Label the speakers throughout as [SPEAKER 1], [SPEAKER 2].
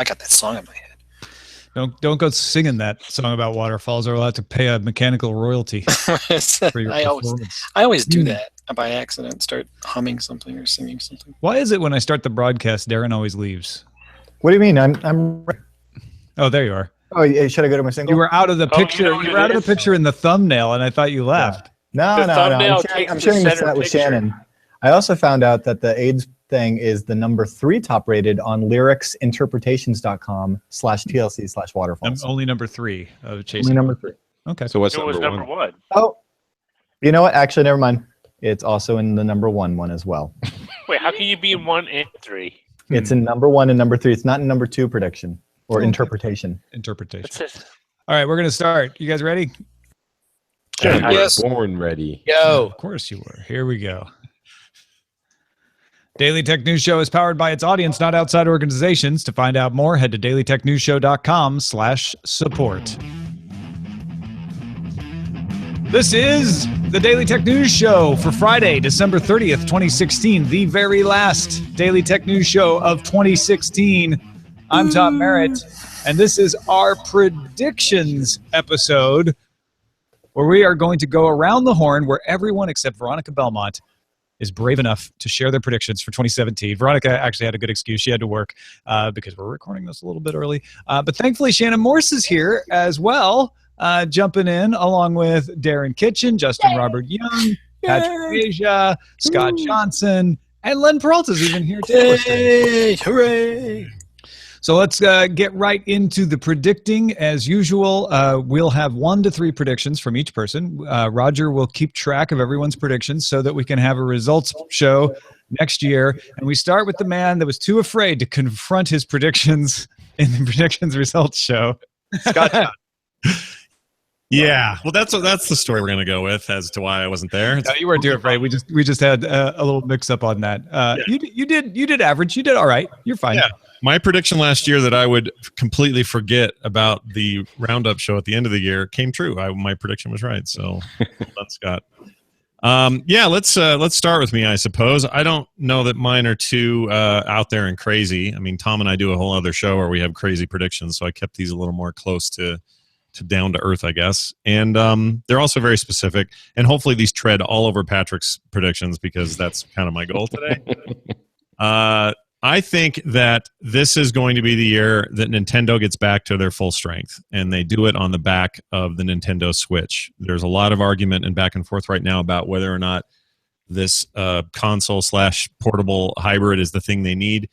[SPEAKER 1] I got that song in my head.
[SPEAKER 2] Don't go singing that song about waterfalls, or we'll have to pay a mechanical royalty for your performance.
[SPEAKER 1] I always do that by accident. Start humming something or singing something.
[SPEAKER 2] Why is it when I start the broadcast, Darren always leaves?
[SPEAKER 3] What do you mean? I'm.
[SPEAKER 2] Oh, there you are.
[SPEAKER 3] Oh, should I go to my single?
[SPEAKER 2] You were out of the picture. You were out of the picture in the thumbnail, and I thought you left.
[SPEAKER 3] Yeah. No. I'm sharing the set with Shannon. I also found out that the AIDS thing is the number 3 top rated on lyricsinterpretations.com/TLC/waterfalls.
[SPEAKER 2] Only number 3 of Chasing.
[SPEAKER 3] Only number 3.
[SPEAKER 2] Okay.
[SPEAKER 4] So what's
[SPEAKER 5] number one?
[SPEAKER 3] Oh, you know what? Actually, never mind. It's also in the number 1 one as well.
[SPEAKER 5] Wait, how can you be in 1 and 3?
[SPEAKER 3] It's in number 1 and number 3. It's not in number 2 prediction or interpretation.
[SPEAKER 2] Interpretation. All right, we're going to start. You guys ready?
[SPEAKER 4] Sure.
[SPEAKER 1] Yes.
[SPEAKER 4] Born ready.
[SPEAKER 1] Go.
[SPEAKER 2] Of course you were. Here we go. Daily Tech News Show is powered by its audience, not outside organizations. To find out more, head to dailytechnewsshow.com/support. This is the Daily Tech News Show for Friday, December 30th, 2016, the very last Daily Tech News Show of 2016. I'm Tom Merritt, and this is our predictions episode, where we are going to go around the horn where everyone except Veronica Belmont is brave enough to share their predictions for 2017. Veronica actually had a good excuse. She had to work because we're recording this a little bit early. But thankfully, Shannon Morse is here as well, jumping in along with Darren Kitchen, Justin Robert Young, Patrick Asia, Scott Johnson, and Len Peralta's even here too.
[SPEAKER 1] Hey, hooray!
[SPEAKER 2] So let's get right into the predicting. As usual, we'll have 1 to 3 predictions from each person. Roger will keep track of everyone's predictions so that we can have a results show next year. And we start with the man that was too afraid to confront his predictions in the predictions results show.
[SPEAKER 6] Scott. Yeah, well, that's the story we're going to go with as to why I wasn't there.
[SPEAKER 2] No, you weren't too afraid. We just had a little mix up on that. You did average. You did all right. You're fine.
[SPEAKER 6] Yeah. My prediction last year that I would completely forget about the roundup show at the end of the year came true. My prediction was right. So that's Scott. Let's start with me, I suppose. I don't know that mine are too out there and crazy. I mean, Tom and I do a whole other show where we have crazy predictions, so I kept these a little more close to down to earth, I guess. And they're also very specific. And hopefully these tread all over Patrick's predictions because that's kind of my goal today. I think that this is going to be the year that Nintendo gets back to their full strength, and they do it on the back of the Nintendo Switch. There's a lot of argument and back and forth right now about whether or not this console/portable hybrid is the thing they need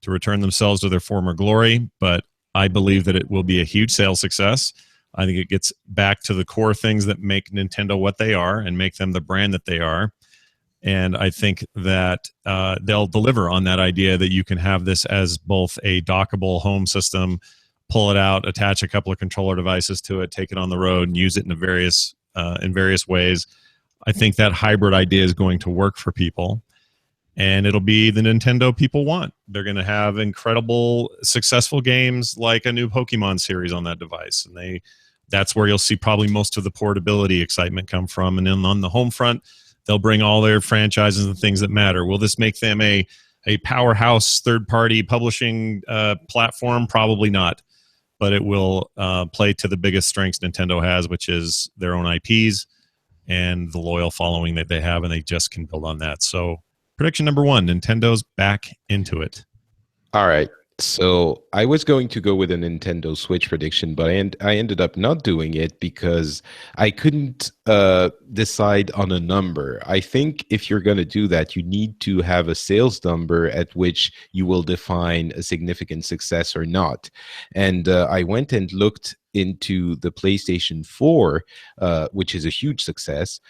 [SPEAKER 6] to return themselves to their former glory, but I believe that it will be a huge sales success. I think it gets back to the core things that make Nintendo what they are and make them the brand that they are. And I think that they'll deliver on that idea that you can have this as both a dockable home system, pull it out, attach a couple of controller devices to it, take it on the road, and use it in various ways. I think that hybrid idea is going to work for people. And it'll be the Nintendo people want. They're going to have incredible, successful games like a new Pokemon series on that device. And that's where you'll see probably most of the portability excitement come from. And then on the home front, they'll bring all their franchises and things that matter. Will this make them a powerhouse third-party publishing platform? Probably not. But it will play to the biggest strengths Nintendo has, which is their own IPs and the loyal following that they have, and they just can build on that. So prediction number 1, Nintendo's back into it.
[SPEAKER 4] All right. So I was going to go with a Nintendo Switch prediction, but I ended up not doing it because I couldn't decide on a number. I think if you're going to do that, you need to have a sales number at which you will define a significant success or not. And I went and looked into the PlayStation 4, which is a huge success,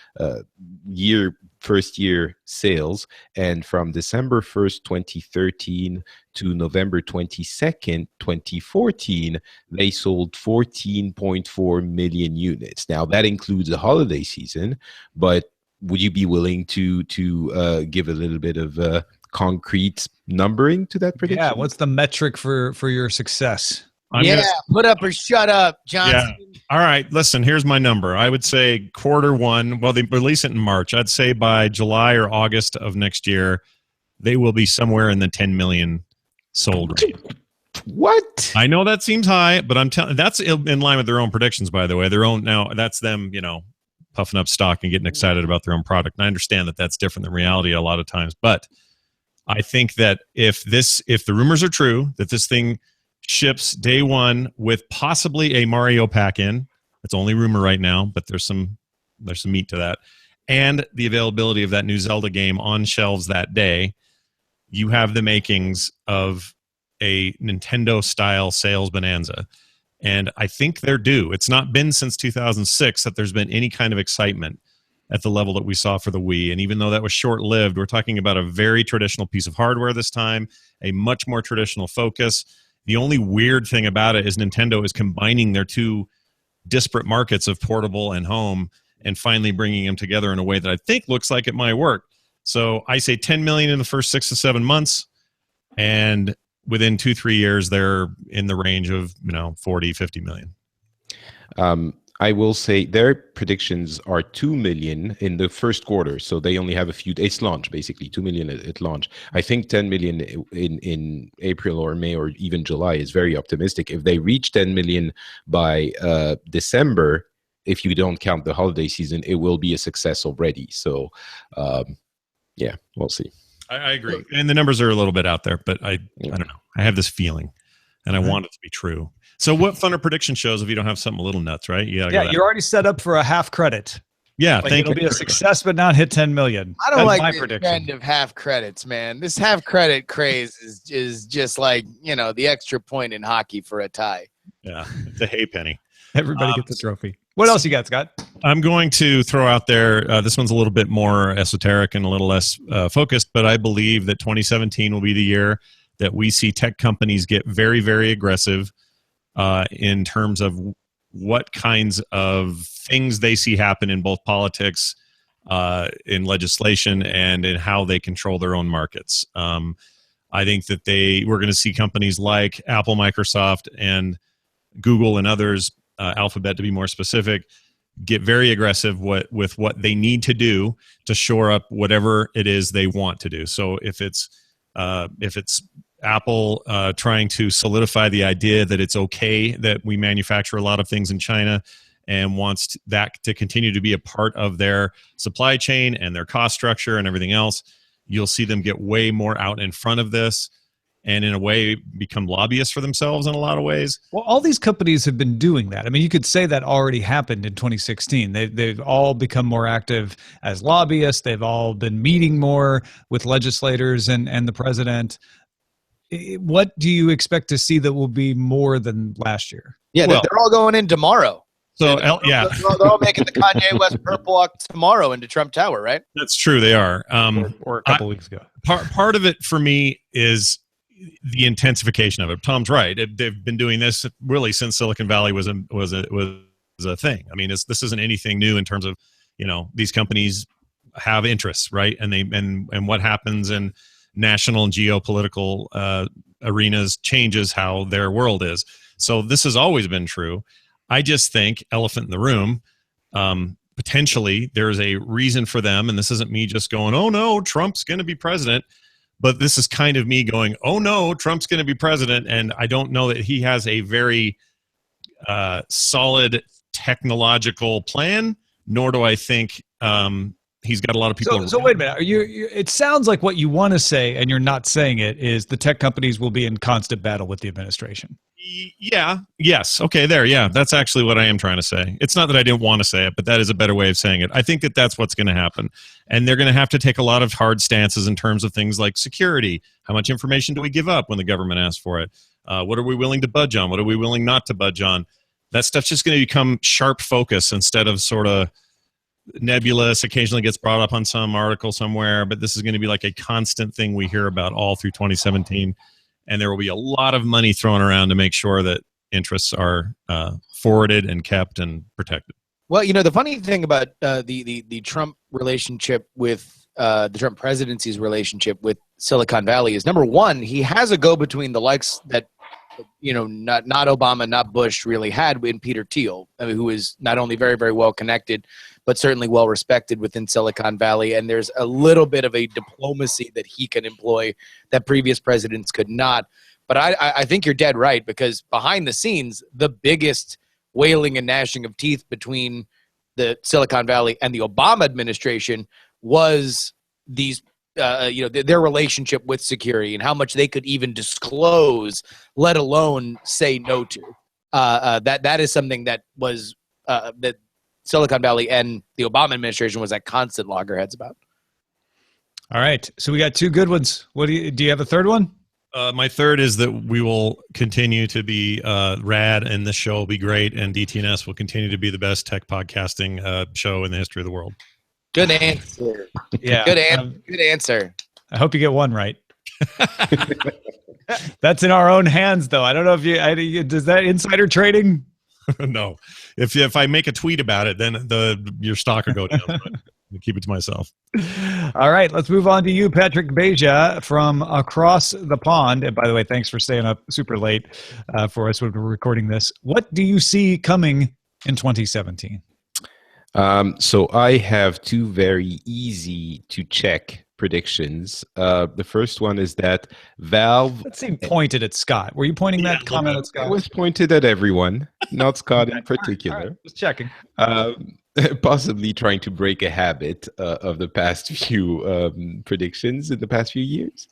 [SPEAKER 4] first year sales, and from December 1st, 2013 to November 22nd, 2014, they sold 14.4 million units. Now, that includes the holiday season, but would you be willing to give a little bit of concrete numbering to that prediction?
[SPEAKER 2] Yeah, what's the metric for your success?
[SPEAKER 1] Put up or shut up, Johnson.
[SPEAKER 6] Yeah. All right, listen, here's my number. I would say Q1, well, they release it in March. I'd say by July or August of next year, they will be somewhere in the 10 million sold rate.
[SPEAKER 4] What?
[SPEAKER 6] I know that seems high, but I'm telling that's in line with their own predictions, by the way. Their own now that's them, puffing up stock and getting excited about their own product. And I understand that that's different than reality a lot of times, but I think that if the rumors are true that this thing ships day one with possibly a Mario pack in, it's only rumor right now, but there's some meat to that, and the availability of that new Zelda game on shelves that day, you have the makings of a Nintendo-style sales bonanza. And I think they're due. It's not been since 2006 that there's been any kind of excitement at the level that we saw for the Wii. And even though that was short-lived, we're talking about a very traditional piece of hardware this time, a much more traditional focus. The only weird thing about it is Nintendo is combining their two disparate markets of portable and home and finally bringing them together in a way that I think looks like it might work. So I say 10 million in the first 6 to 7 months, and within 2-3 years, they're in the range of 40, 50 million.
[SPEAKER 4] I will say their predictions are 2 million in the first quarter, so they only have a few. It's launch basically 2 million at launch. I think 10 million in April or May or even July is very optimistic. If they reach 10 million by December, if you don't count the holiday season, it will be a success already. So, yeah, we'll see.
[SPEAKER 6] I agree, and the numbers are a little bit out there, but I don't know. I have this feeling, and I want it to be true. So, what fun are prediction shows if you don't have something a little nuts, right?
[SPEAKER 2] You're already set up for a half credit.
[SPEAKER 6] Yeah,
[SPEAKER 2] it'll be a success, but not hit 10 million.
[SPEAKER 7] I don't like the trend of half credits, man. This half credit craze is just like the extra point in hockey for a tie.
[SPEAKER 6] Yeah, it's a hay penny.
[SPEAKER 2] Everybody gets a trophy. What else you got, Scott?
[SPEAKER 6] I'm going to throw out there, this one's a little bit more esoteric and a little less focused, but I believe that 2017 will be the year that we see tech companies get very, very aggressive in terms of what kinds of things they see happen in both politics, in legislation, and in how they control their own markets. I think that we're going to see companies like Apple, Microsoft, and Google and others, Alphabet to be more specific, get very aggressive with what they need to do to shore up whatever it is they want to do. So if it's Apple trying to solidify the idea that it's okay that we manufacture a lot of things in China and wants that to continue to be a part of their supply chain and their cost structure and everything else, you'll see them get way more out in front of this and in a way become lobbyists for themselves in a lot of ways.
[SPEAKER 2] Well, all these companies have been doing that. I mean, you could say that already happened in 2016. They've all become more active as lobbyists. They've all been meeting more with legislators and the president. What do you expect to see that will be more than last year?
[SPEAKER 7] Yeah, they're all going in tomorrow.
[SPEAKER 6] So,
[SPEAKER 7] they're all making the Kanye West purple walk tomorrow into Trump Tower, right?
[SPEAKER 6] That's true. They are.
[SPEAKER 2] Or a couple weeks ago. Part
[SPEAKER 6] of it for me is the intensification of it. Tom's right. They've been doing this really since Silicon Valley was a thing. I mean, this isn't anything new in terms of, these companies have interests, right? And and what happens in national and geopolitical arenas changes how their world is. So this has always been true. I just think, elephant in the room, potentially there's a reason for them, and this isn't me just going, oh no, Trump's going to be president, but this is kind of me going, oh no, Trump's going to be president, and I don't know that he has a very solid technological plan, nor do I think he's got a lot of people.
[SPEAKER 2] So wait a minute. It sounds like what you want to say, and you're not saying it, is the tech companies will be in constant battle with the administration.
[SPEAKER 6] Yeah. Yes. Okay. There. Yeah. That's actually what I am trying to say. It's not that I didn't want to say it, but that is a better way of saying it. I think that that's what's going to happen. And they're going to have to take a lot of hard stances in terms of things like security. How much information do we give up when the government asks for it? What are we willing to budge on? What are we willing not to budge on? That stuff's just going to become sharp focus instead of sort of nebulous, occasionally gets brought up on some article somewhere, but this is going to be like a constant thing we hear about all through 2017. And there will be a lot of money thrown around to make sure that interests are forwarded and kept and protected.
[SPEAKER 7] Well, the funny thing about the Trump relationship with the Trump presidency's relationship with Silicon Valley is, number one, he has a go-between the likes that, not Obama, not Bush really had in Peter Thiel, who is not only very, very well connected, but certainly well respected within Silicon Valley. And there's a little bit of a diplomacy that he can employ that previous presidents could not. But I think you're dead right, because behind the scenes, the biggest wailing and gnashing of teeth between the Silicon Valley and the Obama administration was these, their relationship with security and how much they could even disclose, let alone say no to. That is something that was that Silicon Valley and the Obama administration was at constant loggerheads about.
[SPEAKER 2] All right, so we got two good ones. What do you have a third one?
[SPEAKER 6] My third is that we will continue to be rad, and this show will be great, and DTNS will continue to be the best tech podcasting show in the history of the world.
[SPEAKER 7] Good answer.
[SPEAKER 2] Yeah,
[SPEAKER 7] good answer.
[SPEAKER 2] I hope you get one right. That's in our own hands, though. I don't know if does that insider trading?
[SPEAKER 6] No, if I make a tweet about it, then your stock will go down. But I'll keep it to myself.
[SPEAKER 2] All right, let's move on to you, Patrick Beja from across the pond. And by the way, thanks for staying up super late for us when we're recording this. What do you see coming in 2017?
[SPEAKER 4] So I have two very easy to check predictions. The first one is that Valve...
[SPEAKER 2] That seemed pointed at Scott. Were you pointing that comment at Scott?
[SPEAKER 4] It was pointed at everyone, not Scott in particular.
[SPEAKER 2] All right, just checking.
[SPEAKER 4] Possibly trying to break a habit of the past few predictions in the past few years.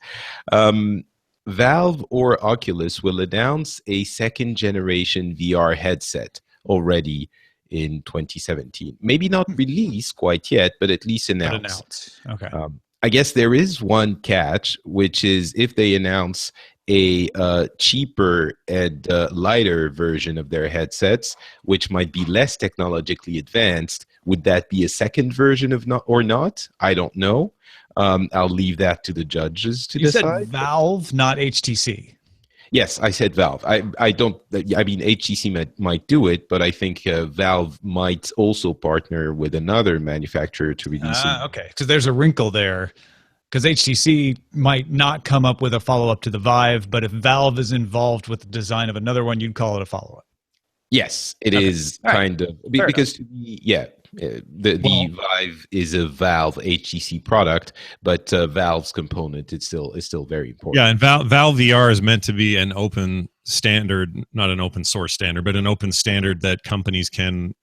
[SPEAKER 4] Valve or Oculus will announce a second generation VR headset already in 2017. Maybe not released quite yet, but at least announced.
[SPEAKER 2] Okay.
[SPEAKER 4] I guess there is one catch, which is if they announce a cheaper and lighter version of their headsets, which might be less technologically advanced, would that be a second version of or not? I don't know. I'll leave that to the judges to decide.
[SPEAKER 2] You said Valve, not HTC.
[SPEAKER 4] Yes, I said Valve. I mean, HTC might do it, but I think Valve might also partner with another manufacturer to release it.
[SPEAKER 2] Okay, because there's a wrinkle there. Because HTC might not come up with a follow-up to the Vive, but if Valve is involved with the design of another one, you'd call it a follow-up.
[SPEAKER 4] Yes, it is kind of. Because, the Vive is a Valve HTC product, but Valve's component is still very important.
[SPEAKER 6] Yeah, and Valve VR is meant to be an open standard, not an open source standard, but an open standard that companies can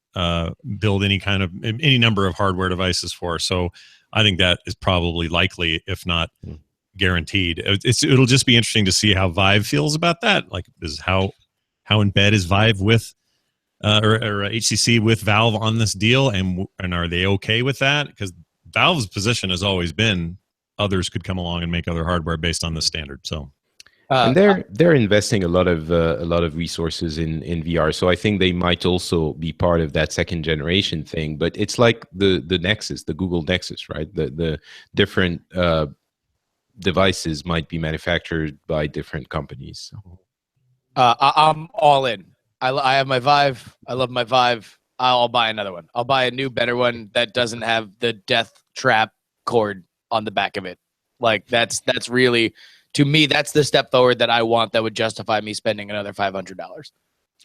[SPEAKER 6] build any number of hardware devices for. So I think that is probably likely, if not guaranteed. It'll just be interesting to see how Vive feels about that. Like, how in bed is Vive with or HTC with Valve on this deal, and are they okay with that? Because Valve's position has always been others could come along and make other hardware based on this standard. So,
[SPEAKER 4] and they're investing a lot of resources in VR. So I think they might also be part of that second generation thing. But it's like the Nexus, the Google Nexus, right? The different devices might be manufactured by different companies.
[SPEAKER 7] I'm all in. I have my Vive. I love my Vive. I'll buy another one. I'll buy a new, better one that doesn't have the death trap cord on the back of it. Like that's really, to me, that's the step forward that I want. That would justify me spending another $500.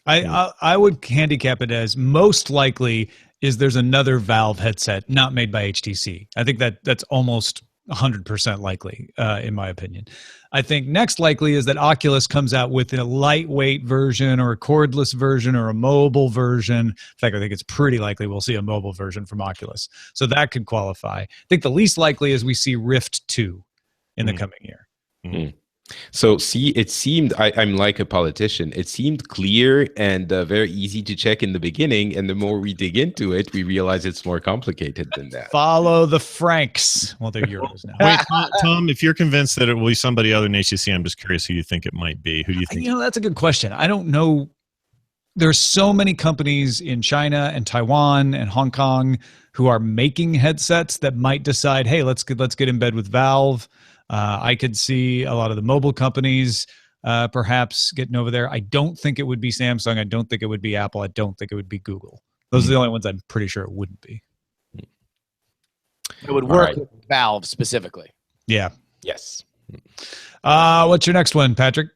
[SPEAKER 2] I would handicap it as most likely is there's another Valve headset not made by HTC. I think that's almost 100% likely, in my opinion. I think next likely is that Oculus comes out with a lightweight version or a cordless version or a mobile version. In fact, I think it's pretty likely we'll see a mobile version from Oculus. So that could qualify. I think the least likely is we see Rift 2 in the coming year.
[SPEAKER 4] Mm-hmm. So see, it seemed, I'm like a politician, it seemed clear and very easy to check in the beginning, and the more we dig into it, we realize it's more complicated than that.
[SPEAKER 2] Follow the Franks. Well, they're yours now.
[SPEAKER 6] Wait, Tom, if you're convinced that it will be somebody other than HTC, I'm just curious who you think it might be. Who do you think?
[SPEAKER 2] That's a good question. I don't know. There's so many companies in China and Taiwan and Hong Kong who are making headsets that might decide, hey, let's get in bed with Valve. I could see a lot of the mobile companies perhaps getting over there. I don't think it would be Samsung. I don't think it would be Apple. I don't think it would be Google. Those are the only ones I'm pretty sure it wouldn't be.
[SPEAKER 7] It would work with Valve specifically.
[SPEAKER 2] Yeah.
[SPEAKER 4] Yes.
[SPEAKER 2] What's your next one, Patrick?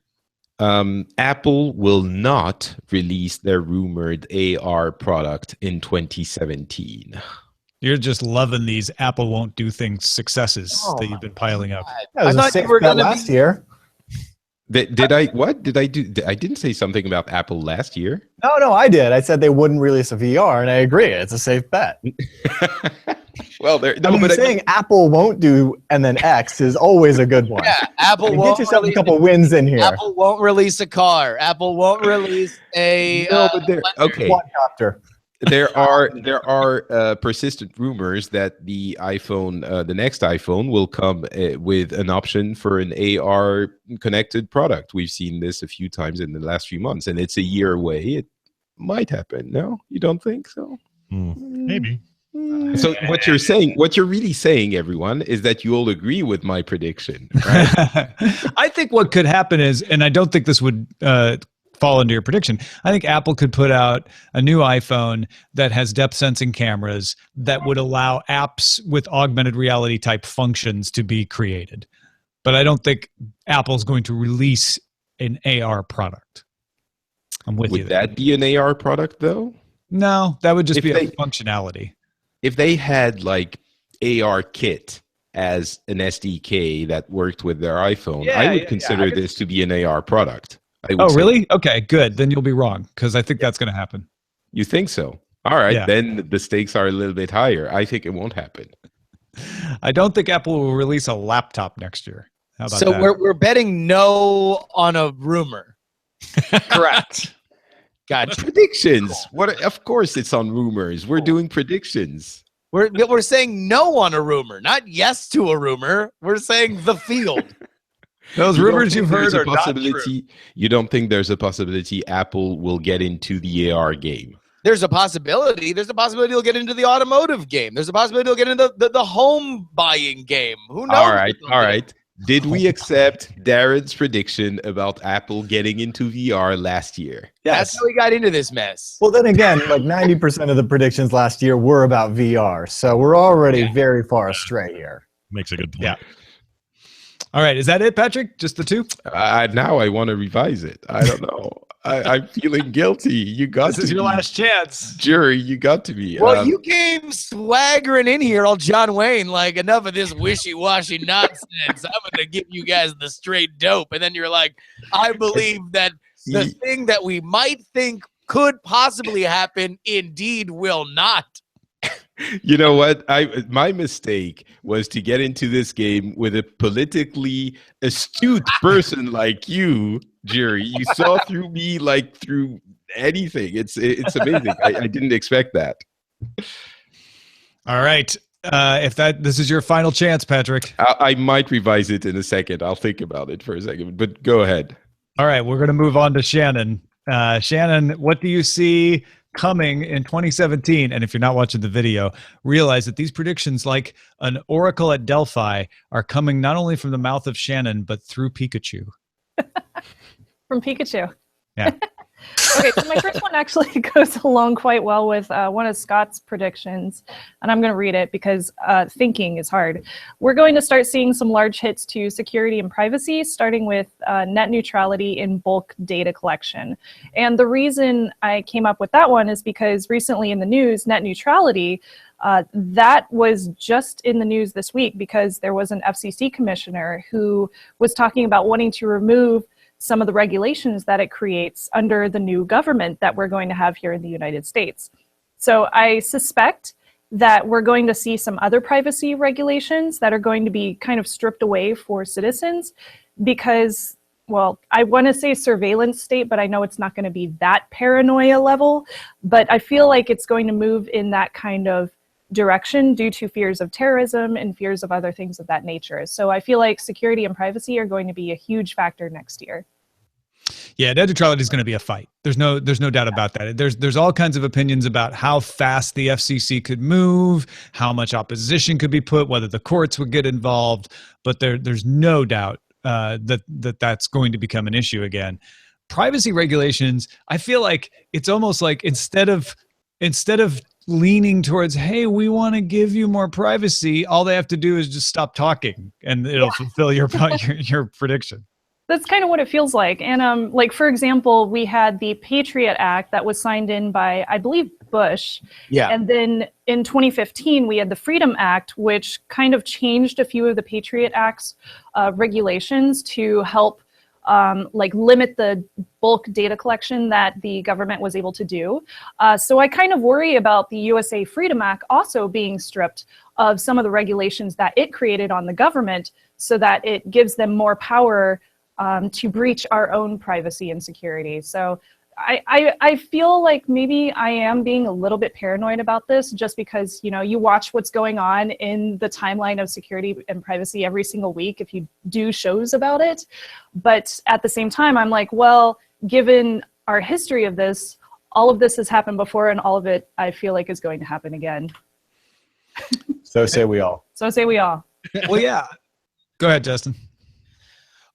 [SPEAKER 4] Apple will not release their rumored AR product in 2017.
[SPEAKER 2] You're just loving these Apple won't do things successes that you've been piling up.
[SPEAKER 3] That was a safe bet last year.
[SPEAKER 4] Did I? What did I do? I didn't say something about Apple last year.
[SPEAKER 3] No, I did. I said they wouldn't release a VR, and I agree. It's a safe bet.
[SPEAKER 4] Well,
[SPEAKER 3] saying Apple won't do and then X is always a good one.
[SPEAKER 7] Yeah, Apple
[SPEAKER 3] And
[SPEAKER 7] won't
[SPEAKER 3] get yourself a
[SPEAKER 7] release
[SPEAKER 3] couple wins in here.
[SPEAKER 7] Apple won't release a car. Apple won't release a
[SPEAKER 4] No, but okay.
[SPEAKER 3] Quadcopter.
[SPEAKER 4] There are persistent rumors that the iPhone, the next iPhone, will come with an option for an AR connected product. We've seen this a few times in the last few months, and it's a year away. It might happen. No, you don't think so?
[SPEAKER 6] Maybe.
[SPEAKER 4] So what you're really saying, everyone, is that you all agree with my prediction, right?
[SPEAKER 2] I think what could happen is, and I don't think this would fall into your prediction, I think Apple could put out a new iPhone that has depth sensing cameras that would allow apps with augmented reality type functions to be created. But I don't think Apple's going to release an AR product. I'm with you.
[SPEAKER 4] Would that be an AR product, though?
[SPEAKER 2] No, that would just be a functionality.
[SPEAKER 4] If they had like AR Kit as an SDK that worked with their iPhone, I would consider this to be an AR product.
[SPEAKER 2] Oh, really? Okay, good. Then you'll be wrong, because I think that's going to happen.
[SPEAKER 4] You think so? All right, then the stakes are a little bit higher. I think it won't happen.
[SPEAKER 2] I don't think Apple will release a laptop next year. How about
[SPEAKER 7] So
[SPEAKER 2] that?
[SPEAKER 7] we're betting no on a rumor.
[SPEAKER 1] Correct.
[SPEAKER 7] Gotcha.
[SPEAKER 4] Predictions. What? Of course, it's on rumors. We're doing predictions.
[SPEAKER 7] We're saying no on a rumor, not yes to a rumor. We're saying the field.
[SPEAKER 2] Those rumors you've heard are not true.
[SPEAKER 4] You don't think there's a possibility Apple will get into the AR game?
[SPEAKER 7] There's a possibility. There's a possibility he'll get into the automotive game. There's a possibility he'll get into the home buying game. Who knows?
[SPEAKER 4] All right. Did we accept Darren's prediction about Apple getting into VR last year?
[SPEAKER 7] Yes. That's how we got into this mess.
[SPEAKER 3] Well, then again, like 90% of the predictions last year were about VR, so we're already very far astray here.
[SPEAKER 6] Makes a good point.
[SPEAKER 2] Yeah. All right. Is that it, Patrick? Just the two?
[SPEAKER 4] Now I want to revise it. I don't know. I'm feeling guilty. You got
[SPEAKER 2] This is your last chance.
[SPEAKER 4] Jury, you got to be.
[SPEAKER 7] Well, you came swaggering in here, all John Wayne, like, enough of this wishy-washy nonsense. I'm going to give you guys the straight dope. And then you're like, I believe that the thing that we might think could possibly happen indeed will not.
[SPEAKER 4] You know what? My mistake was to get into this game with a politically astute person like you, Jerry. You saw through me like through anything. It's amazing. I didn't expect that.
[SPEAKER 2] All right. If this is your final chance, Patrick.
[SPEAKER 4] I might revise it in a second. I'll think about it for a second, but go ahead.
[SPEAKER 2] All right. We're going to move on to Shannon. Shannon, what do you see coming in 2017? And if you're not watching the video, realize that these predictions, like an oracle at Delphi, are coming not only from the mouth of Shannon, but through Pikachu.
[SPEAKER 8] From Pikachu.
[SPEAKER 2] Yeah.
[SPEAKER 8] Okay, so my first one actually goes along quite well with one of Scott's predictions, and I'm going to read it because thinking is hard. We're going to start seeing some large hits to security and privacy, starting with net neutrality in bulk data collection. And the reason I came up with that one is because recently in the news, net neutrality, that was just in the news this week because there was an FCC commissioner who was talking about wanting to remove some of the regulations that it creates under the new government that we're going to have here in the United States. So I suspect that we're going to see some other privacy regulations that are going to be kind of stripped away for citizens because, well, I want to say surveillance state, but I know it's not going to be that paranoia level, but I feel like it's going to move in that kind of direction due to fears of terrorism and fears of other things of that nature. So I feel like security and privacy are going to be a huge factor next year.
[SPEAKER 2] Yeah, net neutrality is going to be a fight. There's no doubt about that. There's all kinds of opinions about how fast the FCC could move, how much opposition could be put, whether the courts would get involved. But there's no doubt that's going to become an issue again. Privacy regulations, I feel like it's almost like instead of leaning towards, hey, we want to give you more privacy, all they have to do is just stop talking and it'll fulfill your prediction.
[SPEAKER 8] That's kind of what it feels like. And like, for example, we had the Patriot Act that was signed in by, I believe, Bush.
[SPEAKER 7] Yeah.
[SPEAKER 8] And then in 2015, we had the Freedom Act, which kind of changed a few of the Patriot Act's regulations to help like limit the bulk data collection that the government was able to do. So I kind of worry about the USA Freedom Act also being stripped of some of the regulations that it created on the government so that it gives them more power to breach our own privacy and security. So I feel like maybe I am being a little bit paranoid about this just because, you know, you watch what's going on in the timeline of security and privacy every single week if you do shows about it. But at the same time, I'm like, well, given our history of this, all of this has happened before and all of it I feel like is going to happen again.
[SPEAKER 3] So say we all.
[SPEAKER 8] So say we all.
[SPEAKER 2] Well, yeah. Go ahead, Justin.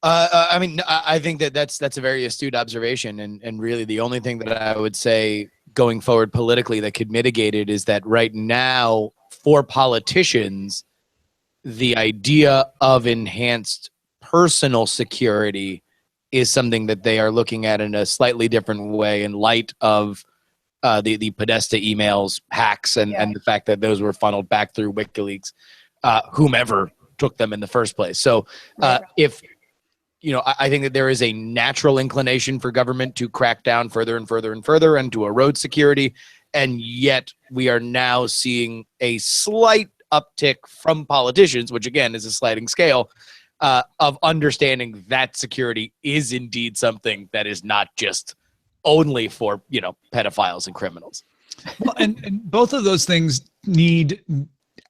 [SPEAKER 7] I mean, I think that's a very astute observation, and really the only thing that I would say going forward politically that could mitigate it is that right now for politicians, the idea of enhanced personal security is something that they are looking at in a slightly different way in light of the Podesta emails, hacks, and the fact that those were funneled back through WikiLeaks, whomever took them in the first place. So if you know, I think that there is a natural inclination for government to crack down further and further and further and to erode security. And yet we are now seeing a slight uptick from politicians, which again is a sliding scale, of understanding that security is indeed something that is not just only for, you know, pedophiles and criminals.
[SPEAKER 2] Well, and both of those things need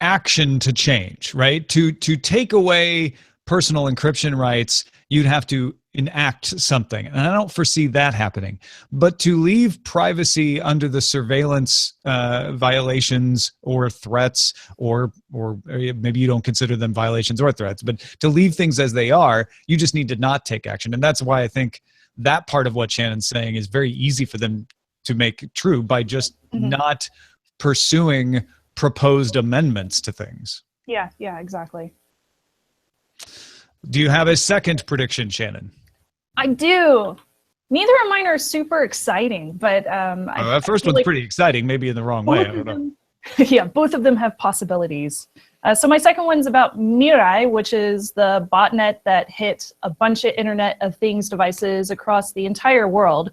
[SPEAKER 2] action to change, right? To take away personal encryption rights, you'd have to enact something. And I don't foresee that happening. But to leave privacy under the surveillance violations or threats, or maybe you don't consider them violations or threats, but to leave things as they are, you just need to not take action. And that's why I think that part of what Shannon's saying is very easy for them to make true by just not pursuing proposed amendments to things.
[SPEAKER 8] Yeah, exactly.
[SPEAKER 2] Do you have a second prediction, Shannon?
[SPEAKER 8] I do. Neither of mine are super exciting, but
[SPEAKER 2] that first one's pretty exciting, maybe in the wrong way. I don't know.
[SPEAKER 8] Yeah, both of them have possibilities. So my second one's about Mirai, which is the botnet that hit a bunch of Internet of Things devices across the entire world.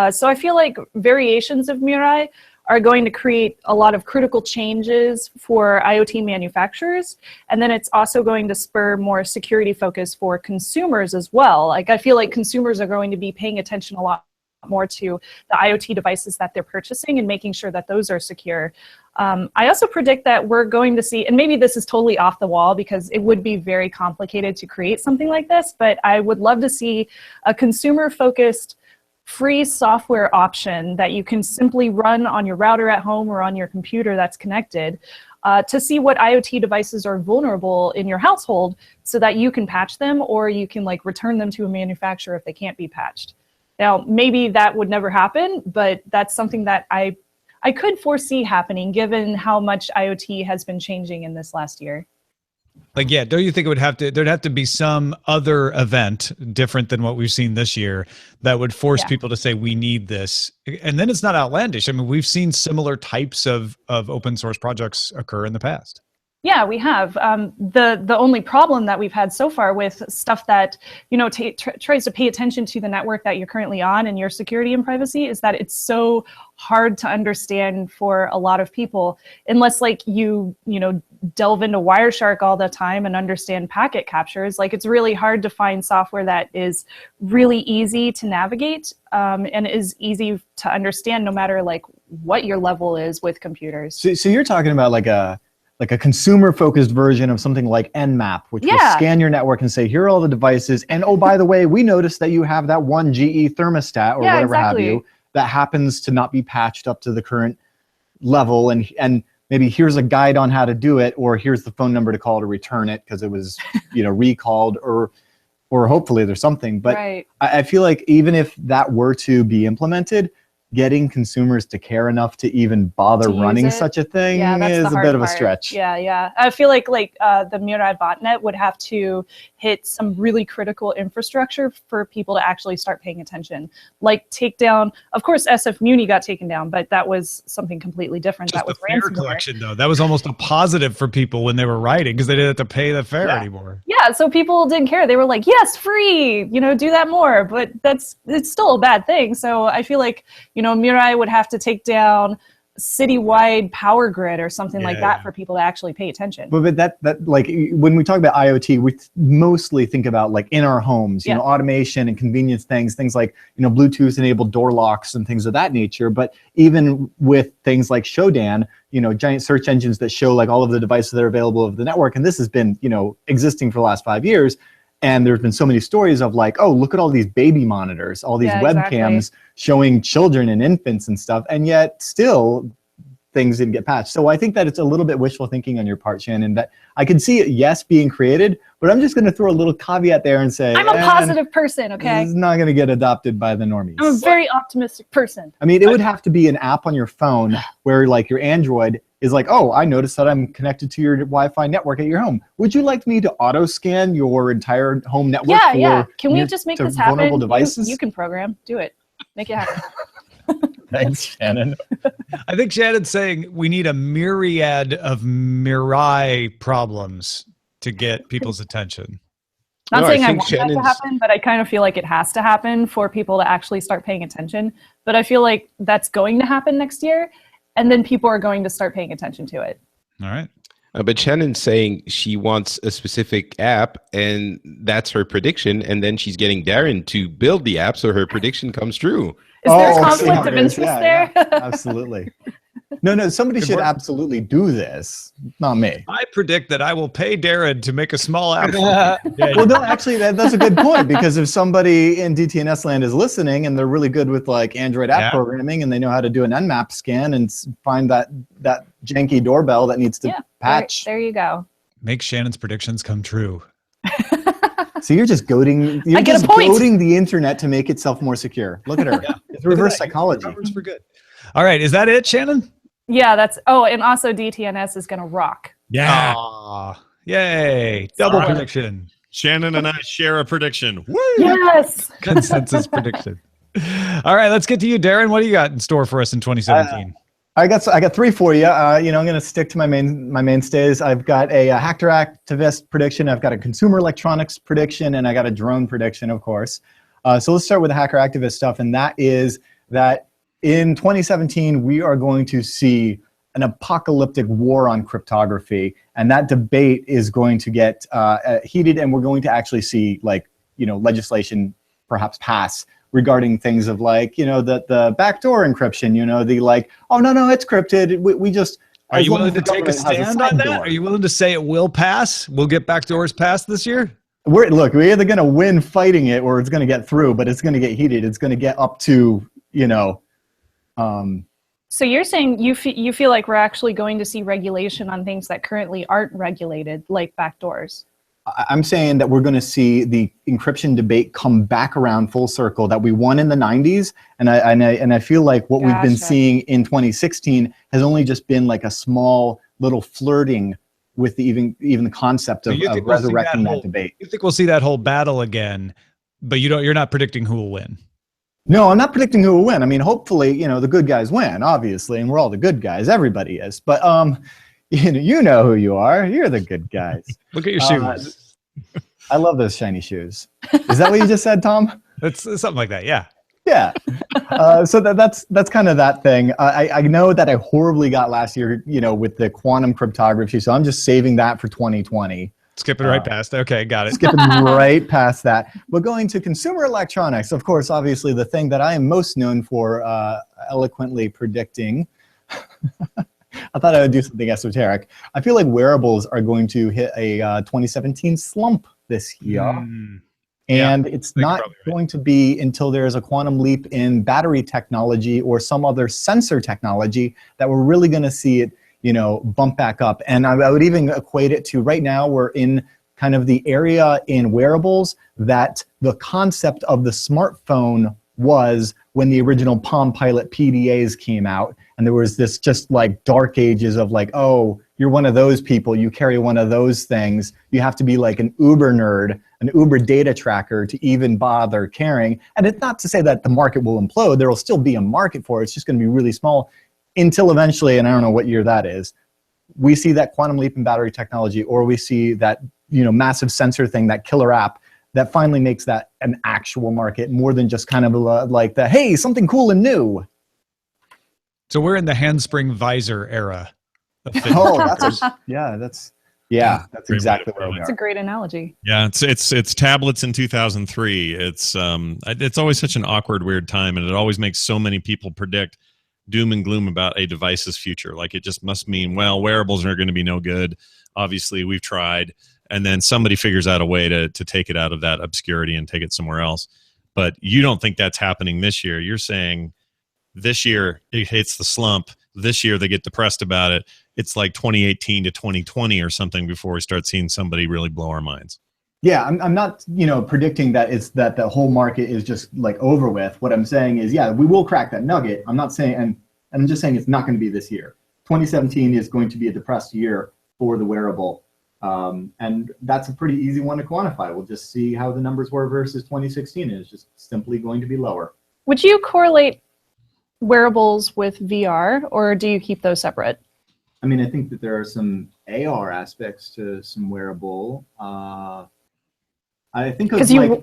[SPEAKER 8] So I feel like variations of Mirai are going to create a lot of critical changes for IoT manufacturers. And then it's also going to spur more security focus for consumers as well. Like, I feel like consumers are going to be paying attention a lot more to the IoT devices that they're purchasing and making sure that those are secure. I also predict that we're going to see, and maybe this is totally off the wall because it would be very complicated to create something like this, but I would love to see a consumer-focused free software option that you can simply run on your router at home or on your computer that's connected to see what IoT devices are vulnerable in your household so that you can patch them or you can like return them to a manufacturer if they can't be patched. Now, maybe that would never happen, but that's something that I could foresee happening given how much IoT has been changing in this last year.
[SPEAKER 2] Like, yeah, don't you think there'd have to be some other event different than what we've seen this year that would force people to say, we need this? And then it's not outlandish. I mean, we've seen similar types of open source projects occur in the past.
[SPEAKER 8] Yeah, we have. The only problem that we've had so far with stuff that, you know, tries to pay attention to the network that you're currently on and your security and privacy is that it's so hard to understand for a lot of people unless like you know, delve into Wireshark all the time and understand packet captures. Like, it's really hard to find software that is really easy to navigate and is easy to understand no matter like what your level is with computers.
[SPEAKER 3] So you're talking about like a consumer-focused version of something like Nmap, which will scan your network and say, here are all the devices. And oh, by the way, we noticed that you have that one GE thermostat or whatever have you that happens to not be patched up to the current level. And maybe here's a guide on how to do it, or here's the phone number to call to return it because it was, you know, recalled, or hopefully there's something. But I feel like even if that were to be implemented, getting consumers to care enough to even bother running such a thing is a bit of a stretch.
[SPEAKER 8] Yeah. I feel like the Mirai botnet would have to hit some really critical infrastructure for people to actually start paying attention. Like take down, of course, SF Muni got taken down, but that was something completely different.
[SPEAKER 2] Just
[SPEAKER 8] that was
[SPEAKER 2] the fare collection, though. That was almost a positive for people when they were writing because they didn't have to pay the fare anymore.
[SPEAKER 8] Yeah, so people didn't care. They were like, yes, free, do that more. But it's still a bad thing. So I feel like, Mirai would have to take down citywide power grid or something like that for people to actually pay attention.
[SPEAKER 3] But that like when we talk about IoT, we mostly think about like in our homes, automation and convenience things like, Bluetooth enabled door locks and things of that nature. But even with things like Shodan, giant search engines that show like all of the devices that are available over the network. And this has been, existing for the last 5 years. And there's been so many stories of like, oh, look at all these baby monitors, all these webcams showing children and infants and stuff. And yet still things didn't get patched. So I think that it's a little bit wishful thinking on your part, Shannon, that I can see it, yes, being created, but I'm just going to throw a little caveat there and say,
[SPEAKER 8] I'm a positive person, okay?
[SPEAKER 3] It's not going to get adopted by the normies.
[SPEAKER 8] I'm a very optimistic person.
[SPEAKER 3] I mean, it would have to be an app on your phone where like your Android is like, oh, I noticed that I'm connected to your Wi-Fi network at your home. Would you like me to auto scan your entire home network?
[SPEAKER 8] Yeah. Can we just make this happen?
[SPEAKER 3] Vulnerable devices?
[SPEAKER 8] You can program. Do it. Make it happen.
[SPEAKER 3] Thanks, Shannon.
[SPEAKER 2] I think Shannon's saying we need a myriad of Mirai problems to get people's attention.
[SPEAKER 8] Not saying I want that to happen, but I kind of feel like it has to happen for people to actually start paying attention. But I feel like that's going to happen next year, and then people are going to start paying attention to it.
[SPEAKER 2] All right.
[SPEAKER 4] But Shannon's saying she wants a specific app, and that's her prediction, and then she's getting Darren to build the app so her prediction comes true.
[SPEAKER 8] Is there a conflict of interest there?
[SPEAKER 3] Yeah, absolutely. No, somebody should absolutely do this. Not me.
[SPEAKER 2] I predict that I will pay Darren to make a small app.
[SPEAKER 3] Well, no, actually, that's a good point, because if somebody in DTNS land is listening and they're really good with like Android app programming and they know how to do an Nmap scan and find that janky doorbell that needs to patch.
[SPEAKER 8] There you go.
[SPEAKER 2] Make Shannon's predictions come true.
[SPEAKER 3] So you're just goading. You're just goading the internet to make itself more secure. Look at her. It's reverse psychology.
[SPEAKER 2] For good. All right, is that it, Shannon?
[SPEAKER 8] Yeah, that's. Oh, and also DTNS is gonna rock.
[SPEAKER 2] Yeah. Yay! Double prediction.
[SPEAKER 6] Shannon and I share a prediction. Woo!
[SPEAKER 8] Yes.
[SPEAKER 2] Consensus prediction. All right, let's get to you, Darren. What do you got in store for us in 2017?
[SPEAKER 3] I got three for you. I'm going to stick to my mainstays. I've got a hacker activist prediction. I've got a consumer electronics prediction, and I got a drone prediction, of course. So let's start with the hacker activist stuff, and that is that in 2017 we are going to see an apocalyptic war on cryptography, and that debate is going to get heated, and we're going to actually see legislation perhaps pass regarding things of like, the backdoor encryption, the like, oh, no, it's cryptid. We just...
[SPEAKER 2] Are you willing to take a stand on that? Are you willing to say it will pass? We'll get backdoors passed this year?
[SPEAKER 3] We're either going to win fighting it or it's going to get through, but it's going to get heated. It's going to get up to,
[SPEAKER 8] So you're saying you feel like we're actually going to see regulation on things that currently aren't regulated, like backdoors?
[SPEAKER 3] I'm saying that we're going to see the encryption debate come back around full circle that we won in the 90s, and I feel like what we've been seeing in 2016 has only just been like a small little flirting with even the concept of resurrecting that debate.
[SPEAKER 2] You think we'll see that whole battle again, but you're not predicting who will win?
[SPEAKER 3] No, I'm not predicting who will win. I mean, hopefully, the good guys win, obviously, and we're all the good guys. Everybody is, but you know who you are. You're the good guys.
[SPEAKER 2] Look at your shoes.
[SPEAKER 3] I love those shiny shoes. Is that what you just said, Tom?
[SPEAKER 2] It's something like that, yeah.
[SPEAKER 3] Yeah. So that's kind of that thing. I know that I horribly got last year, with the quantum cryptography. So I'm just saving that for 2020.
[SPEAKER 2] Skipping right past. Okay, got it.
[SPEAKER 3] Skipping right past that. But going to consumer electronics, of course, obviously the thing that I am most known for eloquently predicting. I thought I would do something esoteric. I feel like wearables are going to hit a 2017 slump this year. And it's not going to be until there's a quantum leap in battery technology or some other sensor technology that we're really going to see it, bump back up. And I would even equate it to right now we're in kind of the area in wearables that the concept of the smartphone was when the original Palm Pilot PDAs came out, and there was this just like dark ages of like, oh, you're one of those people, you carry one of those things, you have to be like an Uber nerd, an Uber data tracker to even bother caring. And it's not to say that the market will implode. There will still be a market for it. It's just going to be really small until eventually, and I don't know what year that is, we see that quantum leap in battery technology, or we see that, you know, massive sensor thing, that killer app that finally makes that an actual market more than just kind of like the, hey, something cool and new.
[SPEAKER 2] So we're in the handspring visor era.
[SPEAKER 3] Oh, that's exactly where we are.
[SPEAKER 8] That's a great analogy.
[SPEAKER 6] Yeah, it's tablets in 2003. It's always such an awkward, weird time, and it always makes so many people predict doom and gloom about a device's future. Like, it just must mean, well, wearables are going to be no good. Obviously, we've tried, and then somebody figures out a way to take it out of that obscurity and take it somewhere else. But you don't think that's happening this year. You're saying this year it hits the slump. This year they get depressed about it. It's like 2018 to 2020 or something before we start seeing somebody really blow our minds.
[SPEAKER 3] Yeah, I'm not, you know, predicting that it's that the whole market is just like over with. What I'm saying is, yeah, we will crack that nugget. I'm not saying, and I'm just saying it's not going to be this year. 2017 is going to be a depressed year for the wearable. And that's a pretty easy one to quantify. We'll just see how the numbers were versus 2016. It's just simply going to be lower.
[SPEAKER 8] Would you correlate wearables with VR, or do you keep those separate?
[SPEAKER 3] I mean, I think that there are some AR aspects to some wearable. I think of
[SPEAKER 8] you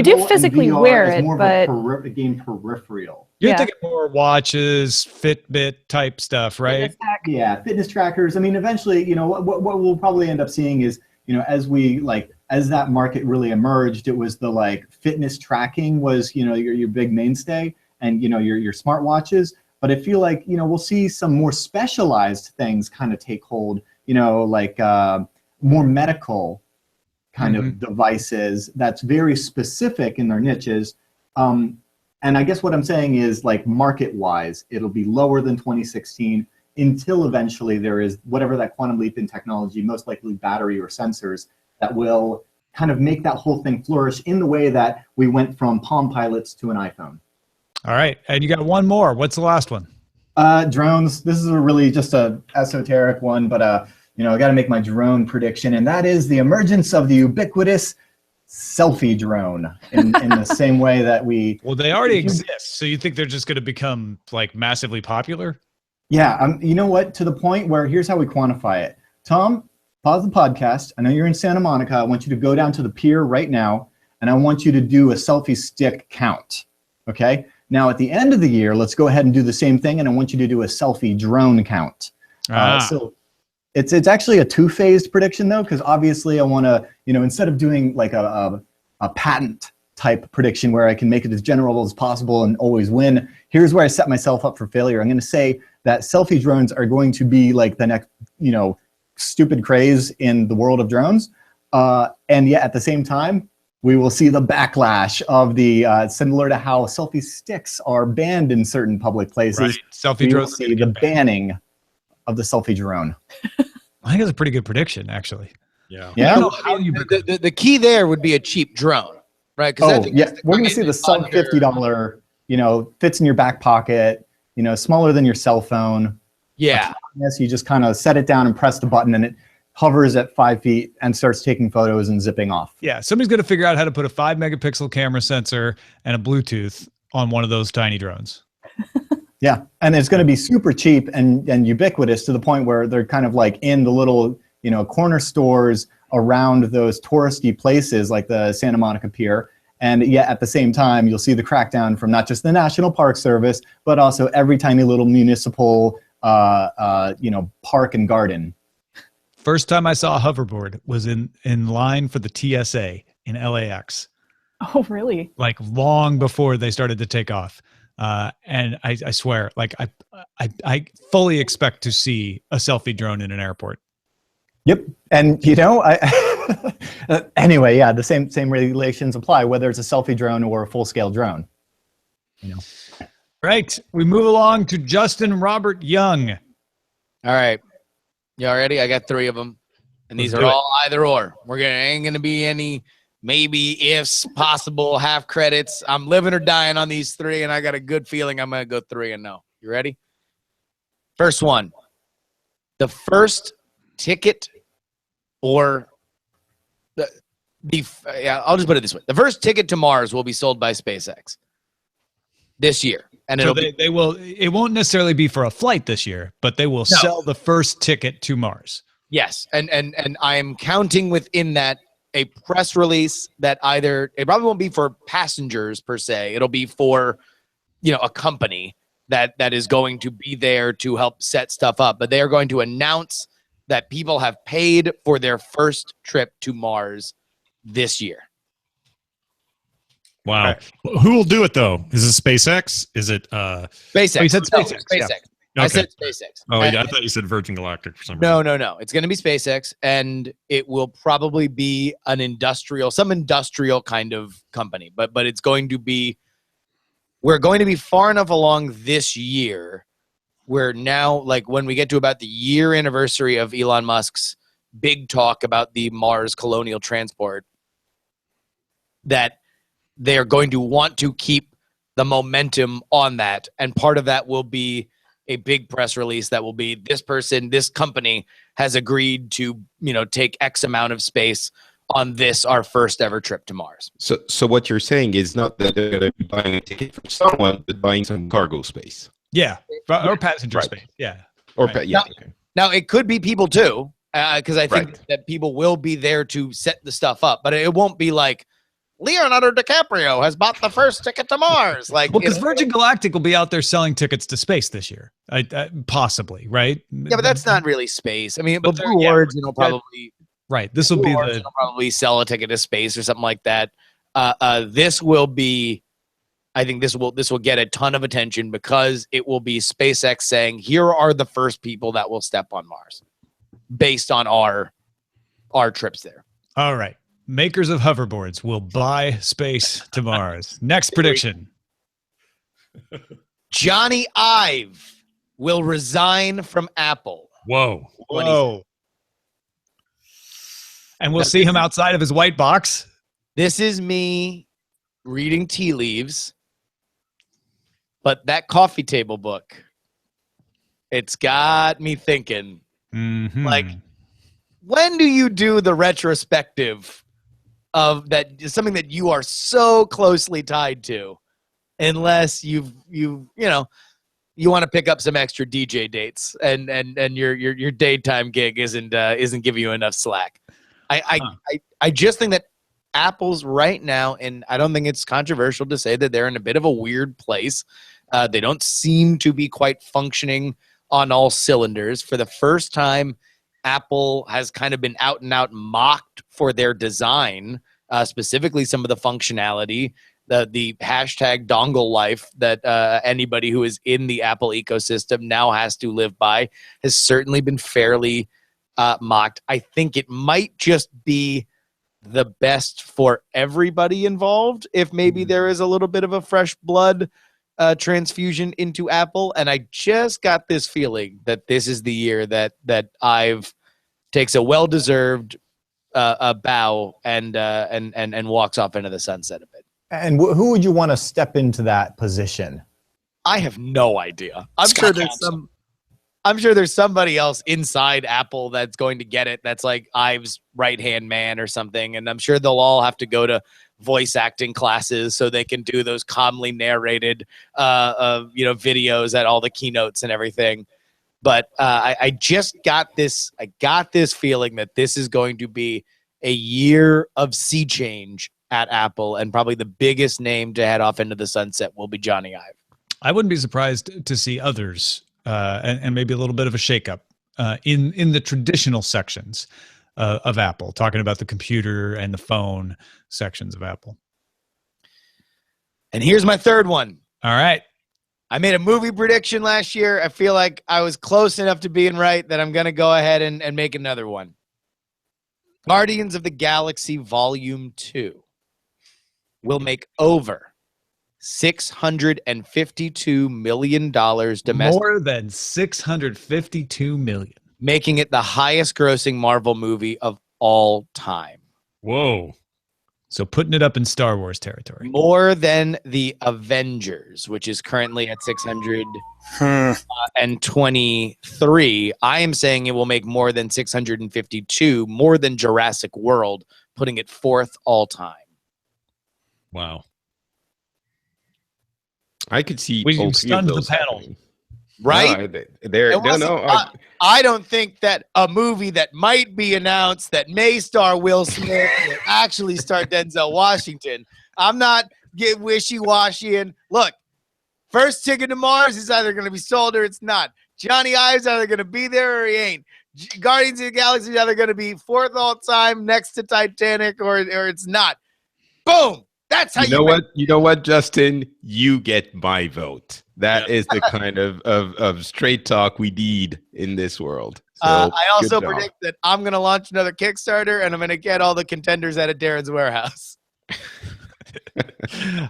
[SPEAKER 8] do physically wear it, but
[SPEAKER 3] again, peripheral.
[SPEAKER 2] You're thinking more watches, Fitbit type stuff, right?
[SPEAKER 3] Yeah, fitness trackers. I mean, eventually, you know, what we'll probably end up seeing is, you know, as that market really emerged, it was the like fitness tracking was, you know, your big mainstay, and, you know, your smartwatches. But I feel like, you know, we'll see some more specialized things kind of take hold, you know, like more medical kind of devices that's very specific in their niches. And I guess what I'm saying is, like, market-wise, it'll be lower than 2016 until eventually there is whatever that quantum leap in technology, most likely battery or sensors, that will kind of make that whole thing flourish in the way that we went from Palm Pilots to an iPhone.
[SPEAKER 2] All right, and you got one more. What's the last one?
[SPEAKER 3] Drones. This is a really just a esoteric one, but you know, I got to make my drone prediction, and that is the emergence of the ubiquitous selfie drone in the same way that we...
[SPEAKER 2] Well, they already exist, so you think they're just going to become like massively popular?
[SPEAKER 3] Yeah, you know what? To the point where here's how we quantify it. Tom, pause the podcast. I know you're in Santa Monica. I want you to go down to the pier right now, and I want you to do a selfie stick count, okay? Now, at the end of the year, let's go ahead and do the same thing, and I want you to do a selfie drone count. So it's actually a two-phased prediction, though, because obviously I want to, you know, instead of doing like a patent type prediction where I can make it as general as possible and always win, here's where I set myself up for failure. I'm going to say that selfie drones are going to be like the next, you know, stupid craze in the world of drones. And yet at the same time, we will see the backlash of the, similar to how selfie sticks are banned in certain public places.
[SPEAKER 2] Right. Selfie drones.
[SPEAKER 3] We will see the banning of the selfie drone.
[SPEAKER 2] I think that's a pretty good prediction, actually.
[SPEAKER 6] Yeah.
[SPEAKER 3] Yeah.
[SPEAKER 2] I don't know how you
[SPEAKER 7] The key there would be a cheap drone, right?
[SPEAKER 3] Oh, yeah. We're going to see the sub $50, you know, fits in your back pocket, you know, smaller than your cell phone.
[SPEAKER 7] Yeah.
[SPEAKER 3] Yes, you just kind of set it down and press the button, and it hovers at 5 feet and starts taking photos and zipping off.
[SPEAKER 2] Yeah, somebody's going to figure out how to put a 5-megapixel camera sensor and a Bluetooth on one of those tiny drones.
[SPEAKER 3] Yeah, and it's going to be super cheap and ubiquitous to the point where they're kind of like in the little, you know, corner stores around those touristy places like the Santa Monica Pier. And yet at the same time, you'll see the crackdown from not just the National Park Service, but also every tiny little municipal, you know, park and garden.
[SPEAKER 2] First time I saw a hoverboard was in line for the TSA in LAX.
[SPEAKER 8] Oh, really?
[SPEAKER 2] Like long before they started to take off. And I swear, like I fully expect to see a selfie drone in an airport.
[SPEAKER 3] Yep. And, you know, anyway, yeah, the same regulations apply, whether it's a selfie drone or a full-scale drone. You know.
[SPEAKER 2] Right. We move along to Justin Robert Young.
[SPEAKER 7] All right. Y'all ready? I got 3 of them. And these are all either or. Ain't going to be any maybe ifs, possible, half credits. I'm living or dying on these three, and I got a good feeling I'm going to go 3-0. You ready? First one. The first ticket or I'll just put it this way. The first ticket to Mars will be sold by SpaceX this year. And
[SPEAKER 2] so they will. It won't necessarily be for a flight this year, but they will sell the first ticket to Mars.
[SPEAKER 7] Yes, and I am counting within that a press release that it probably won't be for passengers per se. It'll be for, a company that is going to be there to help set stuff up. But they are going to announce that people have paid for their first trip to Mars this year.
[SPEAKER 6] Wow. Who will do it though? Is it SpaceX? Is it
[SPEAKER 7] SpaceX?
[SPEAKER 2] Oh, you said SpaceX.
[SPEAKER 7] No, SpaceX.
[SPEAKER 6] Yeah.
[SPEAKER 7] I said SpaceX.
[SPEAKER 6] Oh, I thought you said Virgin Galactic for some reason.
[SPEAKER 7] No. It's going to be SpaceX, and it will probably be some industrial kind of company. But it's going to be. We're going to be far enough along this year, where now, like when we get to about the year anniversary of Elon Musk's big talk about the Mars colonial transport, that they are going to want to keep the momentum on that. And part of that will be a big press release that will be this company has agreed to, take X amount of space on our first ever trip to Mars.
[SPEAKER 4] So what you're saying is not that they're going to be buying a ticket from someone, but buying some cargo space.
[SPEAKER 2] Yeah, or passenger space. Yeah.
[SPEAKER 7] Now, it could be people too, because I think that people will be there to set the stuff up, but it won't be like, Leonardo DiCaprio has bought the first ticket to Mars.
[SPEAKER 2] Because Virgin Galactic will be out there selling tickets to space this year, possibly, right?
[SPEAKER 7] Yeah, but that's not really space. I mean, but Blue Origin will probably
[SPEAKER 2] This will be
[SPEAKER 7] will probably sell a ticket to space or something like that. This will be. I think this will get a ton of attention because it will be SpaceX saying, "Here are the first people that will step on Mars, based on our trips there."
[SPEAKER 2] All right. Makers of hoverboards will buy space to Mars. Next prediction.
[SPEAKER 7] Johnny Ive will resign from Apple.
[SPEAKER 6] Whoa.
[SPEAKER 2] And we'll see him outside of his white box.
[SPEAKER 7] This is me reading tea leaves. But that coffee table book, it's got me thinking, like, when do you do the retrospective of that, something that you are so closely tied to, unless you want to pick up some extra DJ dates and your daytime gig isn't giving you enough slack. I just think that Apple's right now, and I don't think it's controversial to say that they're in a bit of a weird place. They don't seem to be quite functioning on all cylinders. For the first time, Apple has kind of been out and out mocked for their design, specifically some of the functionality, the hashtag dongle life that anybody who is in the Apple ecosystem now has to live by has certainly been fairly mocked. I think it might just be the best for everybody involved if maybe there is a little bit of a fresh blood transfusion into Apple. And I just got this feeling that this is the year that Ive takes a well-deserved bow and walks off into the sunset a bit.
[SPEAKER 3] And who would you want to step into that position?
[SPEAKER 7] I have no idea. I'm sure there's somebody else inside Apple that's going to get it. That's like Ive's right-hand man or something. And I'm sure they'll all have to go to voice acting classes so they can do those calmly narrated, videos at all the keynotes and everything. But I just got this. I got this feeling that this is going to be a year of sea change at Apple, and probably the biggest name to head off into the sunset will be Johnny Ive.
[SPEAKER 2] I wouldn't be surprised to see others and maybe a little bit of a shakeup in the traditional sections of Apple, talking about the computer and the phone sections of Apple.
[SPEAKER 7] And here's my third one.
[SPEAKER 2] All right.
[SPEAKER 7] I made a movie prediction last year. I feel like I was close enough to being right that I'm going to go ahead and make another one. Guardians of the Galaxy Volume 2 will make over $652 million domestic.
[SPEAKER 2] More than $652 million.
[SPEAKER 7] Making it the highest grossing Marvel movie of all time.
[SPEAKER 6] Whoa.
[SPEAKER 2] So putting it up in Star Wars territory.
[SPEAKER 7] More than the Avengers, which is currently at 623. I am saying it will make more than 652, more than Jurassic World, putting it 4th all time.
[SPEAKER 6] Wow.
[SPEAKER 4] I could see
[SPEAKER 2] We
[SPEAKER 4] all three of
[SPEAKER 2] stunned the
[SPEAKER 4] those
[SPEAKER 2] panel.
[SPEAKER 4] happening.
[SPEAKER 7] Right? I don't think that a movie that might be announced that may star Will Smith will actually star Denzel Washington. I'm not get wishy-washy. And look, first ticket to Mars is either going to be sold or it's not. Johnny Ives either going to be there or he ain't. Guardians of the Galaxy is either going to be 4th all time next to Titanic or it's not. Boom. That's how
[SPEAKER 4] You know what, Justin? You get my vote. That is the kind of straight talk we need in this world. So,
[SPEAKER 7] I also predict that I'm going to launch another Kickstarter and I'm going to get all the contenders out of Darren's warehouse.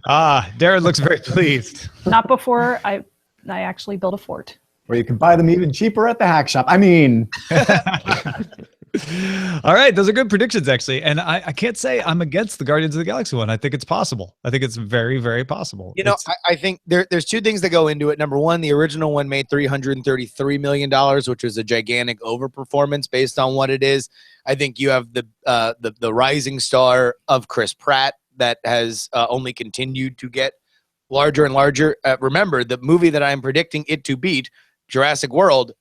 [SPEAKER 2] Darren looks very pleased.
[SPEAKER 8] Not before I actually build a fort.
[SPEAKER 3] Where you can buy them even cheaper at the hack shop. I mean...
[SPEAKER 2] All right, those are good predictions, actually. And I can't say I'm against the Guardians of the Galaxy one. I think it's possible. I think it's very, very possible.
[SPEAKER 7] You know, I think there's two things that go into it. Number one, the original one made $333 million, which was a gigantic overperformance based on what it is. I think you have the rising star of Chris Pratt that has only continued to get larger and larger. Remember, the movie that I'm predicting it to beat, Jurassic World,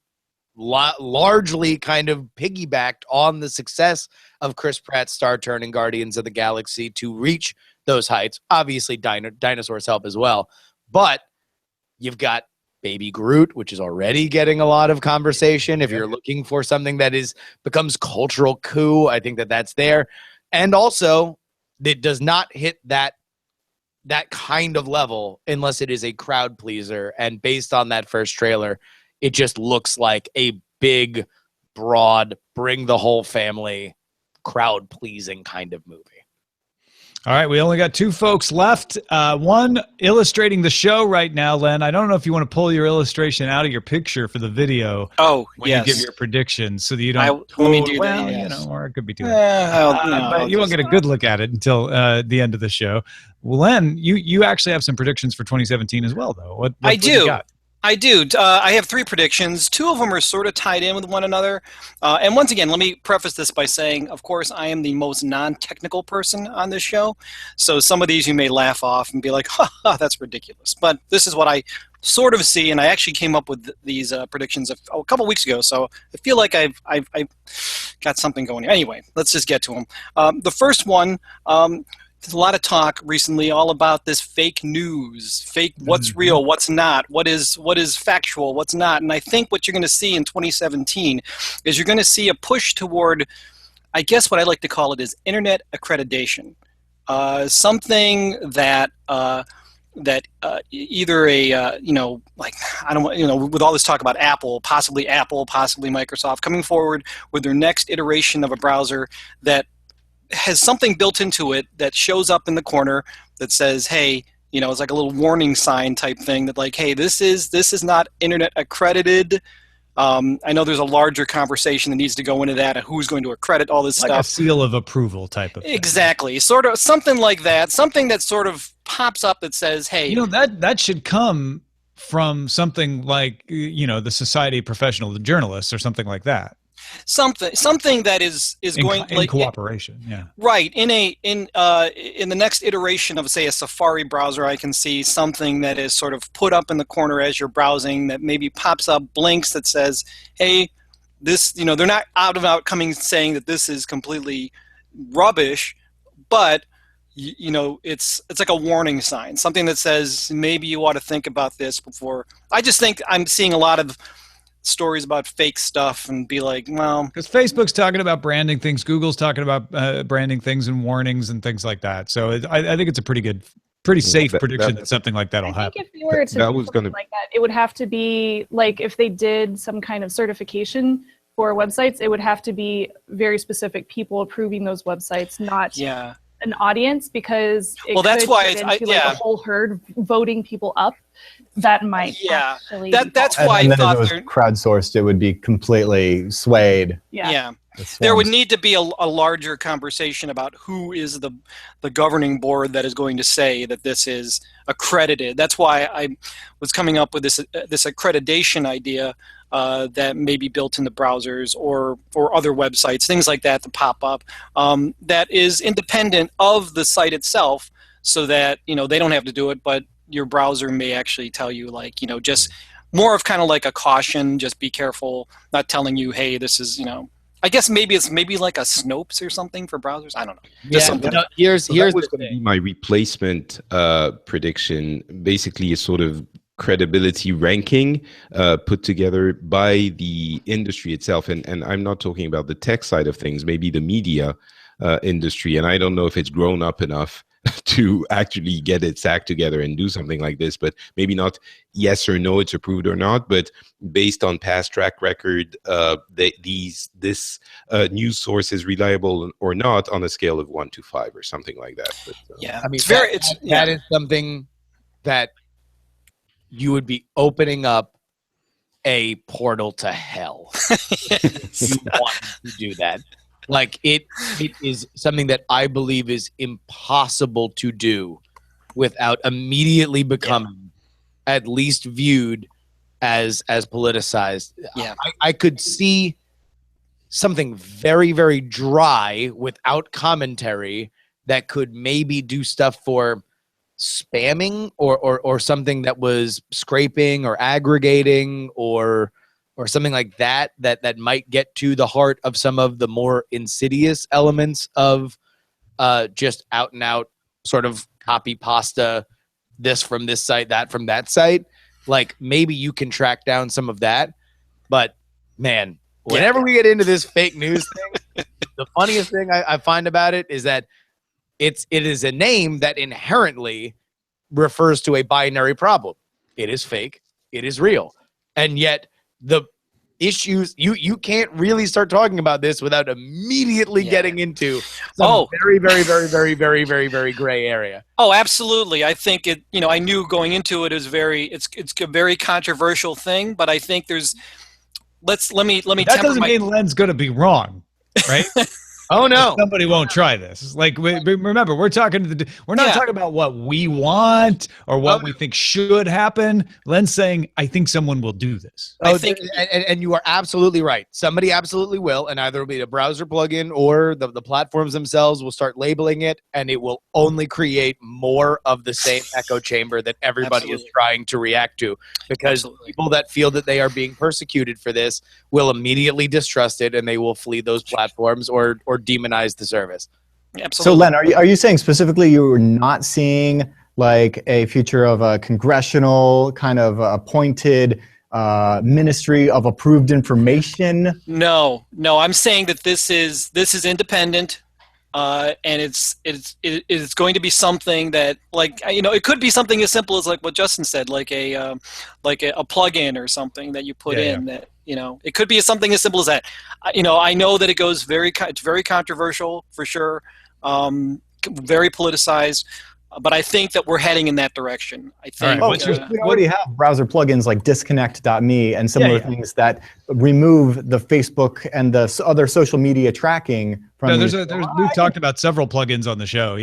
[SPEAKER 7] largely kind of piggybacked on the success of Chris Pratt's star turn in Guardians of the Galaxy to reach those heights. Obviously, dinosaurs help as well. But you've got Baby Groot, which is already getting a lot of conversation. If you're looking for something that becomes cultural coup, I think that's there. And also, it does not hit that kind of level unless it is a crowd pleaser. And based on that first trailer, it just looks like a big, broad, bring the whole family, crowd-pleasing kind of movie.
[SPEAKER 2] All right, we only got 2 folks left. One illustrating the show right now, Len. I don't know if you want to pull your illustration out of your picture for the video.
[SPEAKER 1] Oh,
[SPEAKER 2] when
[SPEAKER 1] yes.
[SPEAKER 2] you give your predictions, so that you don't.
[SPEAKER 1] Let me do
[SPEAKER 2] well,
[SPEAKER 1] that. Yes.
[SPEAKER 2] You know, or it could be too.
[SPEAKER 1] But
[SPEAKER 2] you won't get a good look at it until the end of the show. Well, Len, you actually have some predictions for 2017 as well, though. What
[SPEAKER 1] I do.
[SPEAKER 2] You got?
[SPEAKER 1] I do. I have 3 predictions. 2 of them are sort of tied in with one another. And once again, let me preface this by saying, of course, I am the most non-technical person on this show. So some of these you may laugh off and be like, ha, that's ridiculous. But this is what I sort of see, and I actually came up with these predictions a couple weeks ago. So I feel like I've got something going here. Anyway, let's just get to them. The first one... there's a lot of talk recently all about this fake news, what's real, what's not, what is factual, what's not. And I think what you're going to see in 2017 is you're going to see a push toward, I guess what I like to call it is internet accreditation. Something that either with all this talk about Apple, possibly Microsoft coming forward with their next iteration of a browser that has something built into it that shows up in the corner that says, hey, it's like a little warning sign type thing that like, hey, this is not internet accredited. I know there's a larger conversation that needs to go into that, who's going to accredit all this
[SPEAKER 2] like
[SPEAKER 1] stuff.
[SPEAKER 2] A seal of approval type of thing.
[SPEAKER 1] Exactly. Sort of something like that. Something that sort of pops up that says, hey.
[SPEAKER 2] That should come from something like, the Society of Professional Journalists or something like that.
[SPEAKER 1] Something that is going
[SPEAKER 2] in cooperation, yeah.
[SPEAKER 1] Right. In the next iteration of, say, a Safari browser, I can see something that is sort of put up in the corner as you're browsing that maybe pops up, blinks that says, hey, this, they're not out coming saying that this is completely rubbish, but it's like a warning sign, something that says maybe you ought to think about this before. I just think I'm seeing a lot of stories about fake stuff and be like, well,
[SPEAKER 2] because Facebook's talking about branding things, Google's talking about branding things and warnings and things like that. So I think it's a pretty safe prediction that something like that will happen.
[SPEAKER 8] I think if you were to do something like that, it would have to be like if they did some kind of certification for websites, it would have to be very specific people approving those websites, not an audience because it
[SPEAKER 1] Well, that's
[SPEAKER 8] could
[SPEAKER 1] why
[SPEAKER 8] turn
[SPEAKER 1] it's-
[SPEAKER 8] into like
[SPEAKER 1] yeah.
[SPEAKER 8] a whole herd voting people up. That might actually be
[SPEAKER 1] that's
[SPEAKER 8] false.
[SPEAKER 1] why
[SPEAKER 3] And
[SPEAKER 1] I
[SPEAKER 3] then if
[SPEAKER 1] thought
[SPEAKER 3] it was
[SPEAKER 1] there,
[SPEAKER 3] crowdsourced, it would be completely swayed.
[SPEAKER 8] Yeah.
[SPEAKER 1] there would need to be a larger conversation about who is the governing board that is going to say that this is accredited. That's why I was coming up with this accreditation idea that may be built into browsers or other websites, things like that pop up, that is independent of the site itself, so that they don't have to do it, but your browser may actually tell you, like, just more of kind of like a caution, just be careful, not telling you, hey, this is, I guess maybe it's like a Snopes or something for browsers. I don't know. Just something.
[SPEAKER 7] Here's
[SPEAKER 4] That was
[SPEAKER 7] the
[SPEAKER 4] going to be
[SPEAKER 7] thing.
[SPEAKER 4] my replacement prediction. Basically, a sort of credibility ranking put together by the industry itself, and I'm not talking about the tech side of things. Maybe the media industry, and I don't know if it's grown up enough to actually get its act together and do something like this, but maybe not yes or no, it's approved or not, but based on past track record, this news source is reliable or not on a scale of 1 to 5 or something like that. But,
[SPEAKER 1] Yeah,
[SPEAKER 7] I mean,
[SPEAKER 1] that
[SPEAKER 7] is something that you would be opening up a portal to hell. You want to do that. Like it is something that I believe is impossible to do without immediately becoming at least viewed as politicized.
[SPEAKER 1] Yeah.
[SPEAKER 7] I could see something very, very dry without commentary that could maybe do stuff for spamming or something that was scraping or aggregating or something like that might get to the heart of some of the more insidious elements of just out and out sort of copy pasta, this from this site, that from that site. Like maybe you can track down some of that, but man, whenever we get into this fake news thing, the funniest thing I find about it is that it is a name that inherently refers to a binary problem. It is fake. It is real. And yet the issues, you can't really start talking about this without immediately getting into some very, very, very, very, very, very, very gray area.
[SPEAKER 1] Oh, absolutely. I think it. I knew going into it is it's a very controversial thing, but I think there's. Let me.
[SPEAKER 2] That doesn't mean Len's going to be wrong, right?
[SPEAKER 7] Oh no!
[SPEAKER 2] Somebody won't try this. Like, remember, we're talking we're not talking about what we want or what we think should happen. Len's saying, I think someone will do this.
[SPEAKER 7] I think, and you are absolutely right. Somebody absolutely will, and either it'll be a browser plugin or the platforms themselves will start labeling it, and it will only create more of the same echo chamber that everybody is trying to react to. Because people that feel that they are being persecuted for this will immediately distrust it, and they will flee those platforms or demonize the service.
[SPEAKER 1] Absolutely.
[SPEAKER 3] So Len, are you saying specifically you were not seeing like a future of a congressional kind of appointed ministry of approved information?
[SPEAKER 1] No. I'm saying that this is independent, and it's going to be something that, like, it could be something as simple as like what Justin said, like a plugin or something that you put in that. It could be something as simple as that. I know that it's very controversial for sure, very politicized, but I think that we're heading in that direction. I think.
[SPEAKER 3] We already have browser plugins like disconnect.me and similar things that remove the Facebook and the other social media tracking from.
[SPEAKER 2] We've talked about several plugins on the show.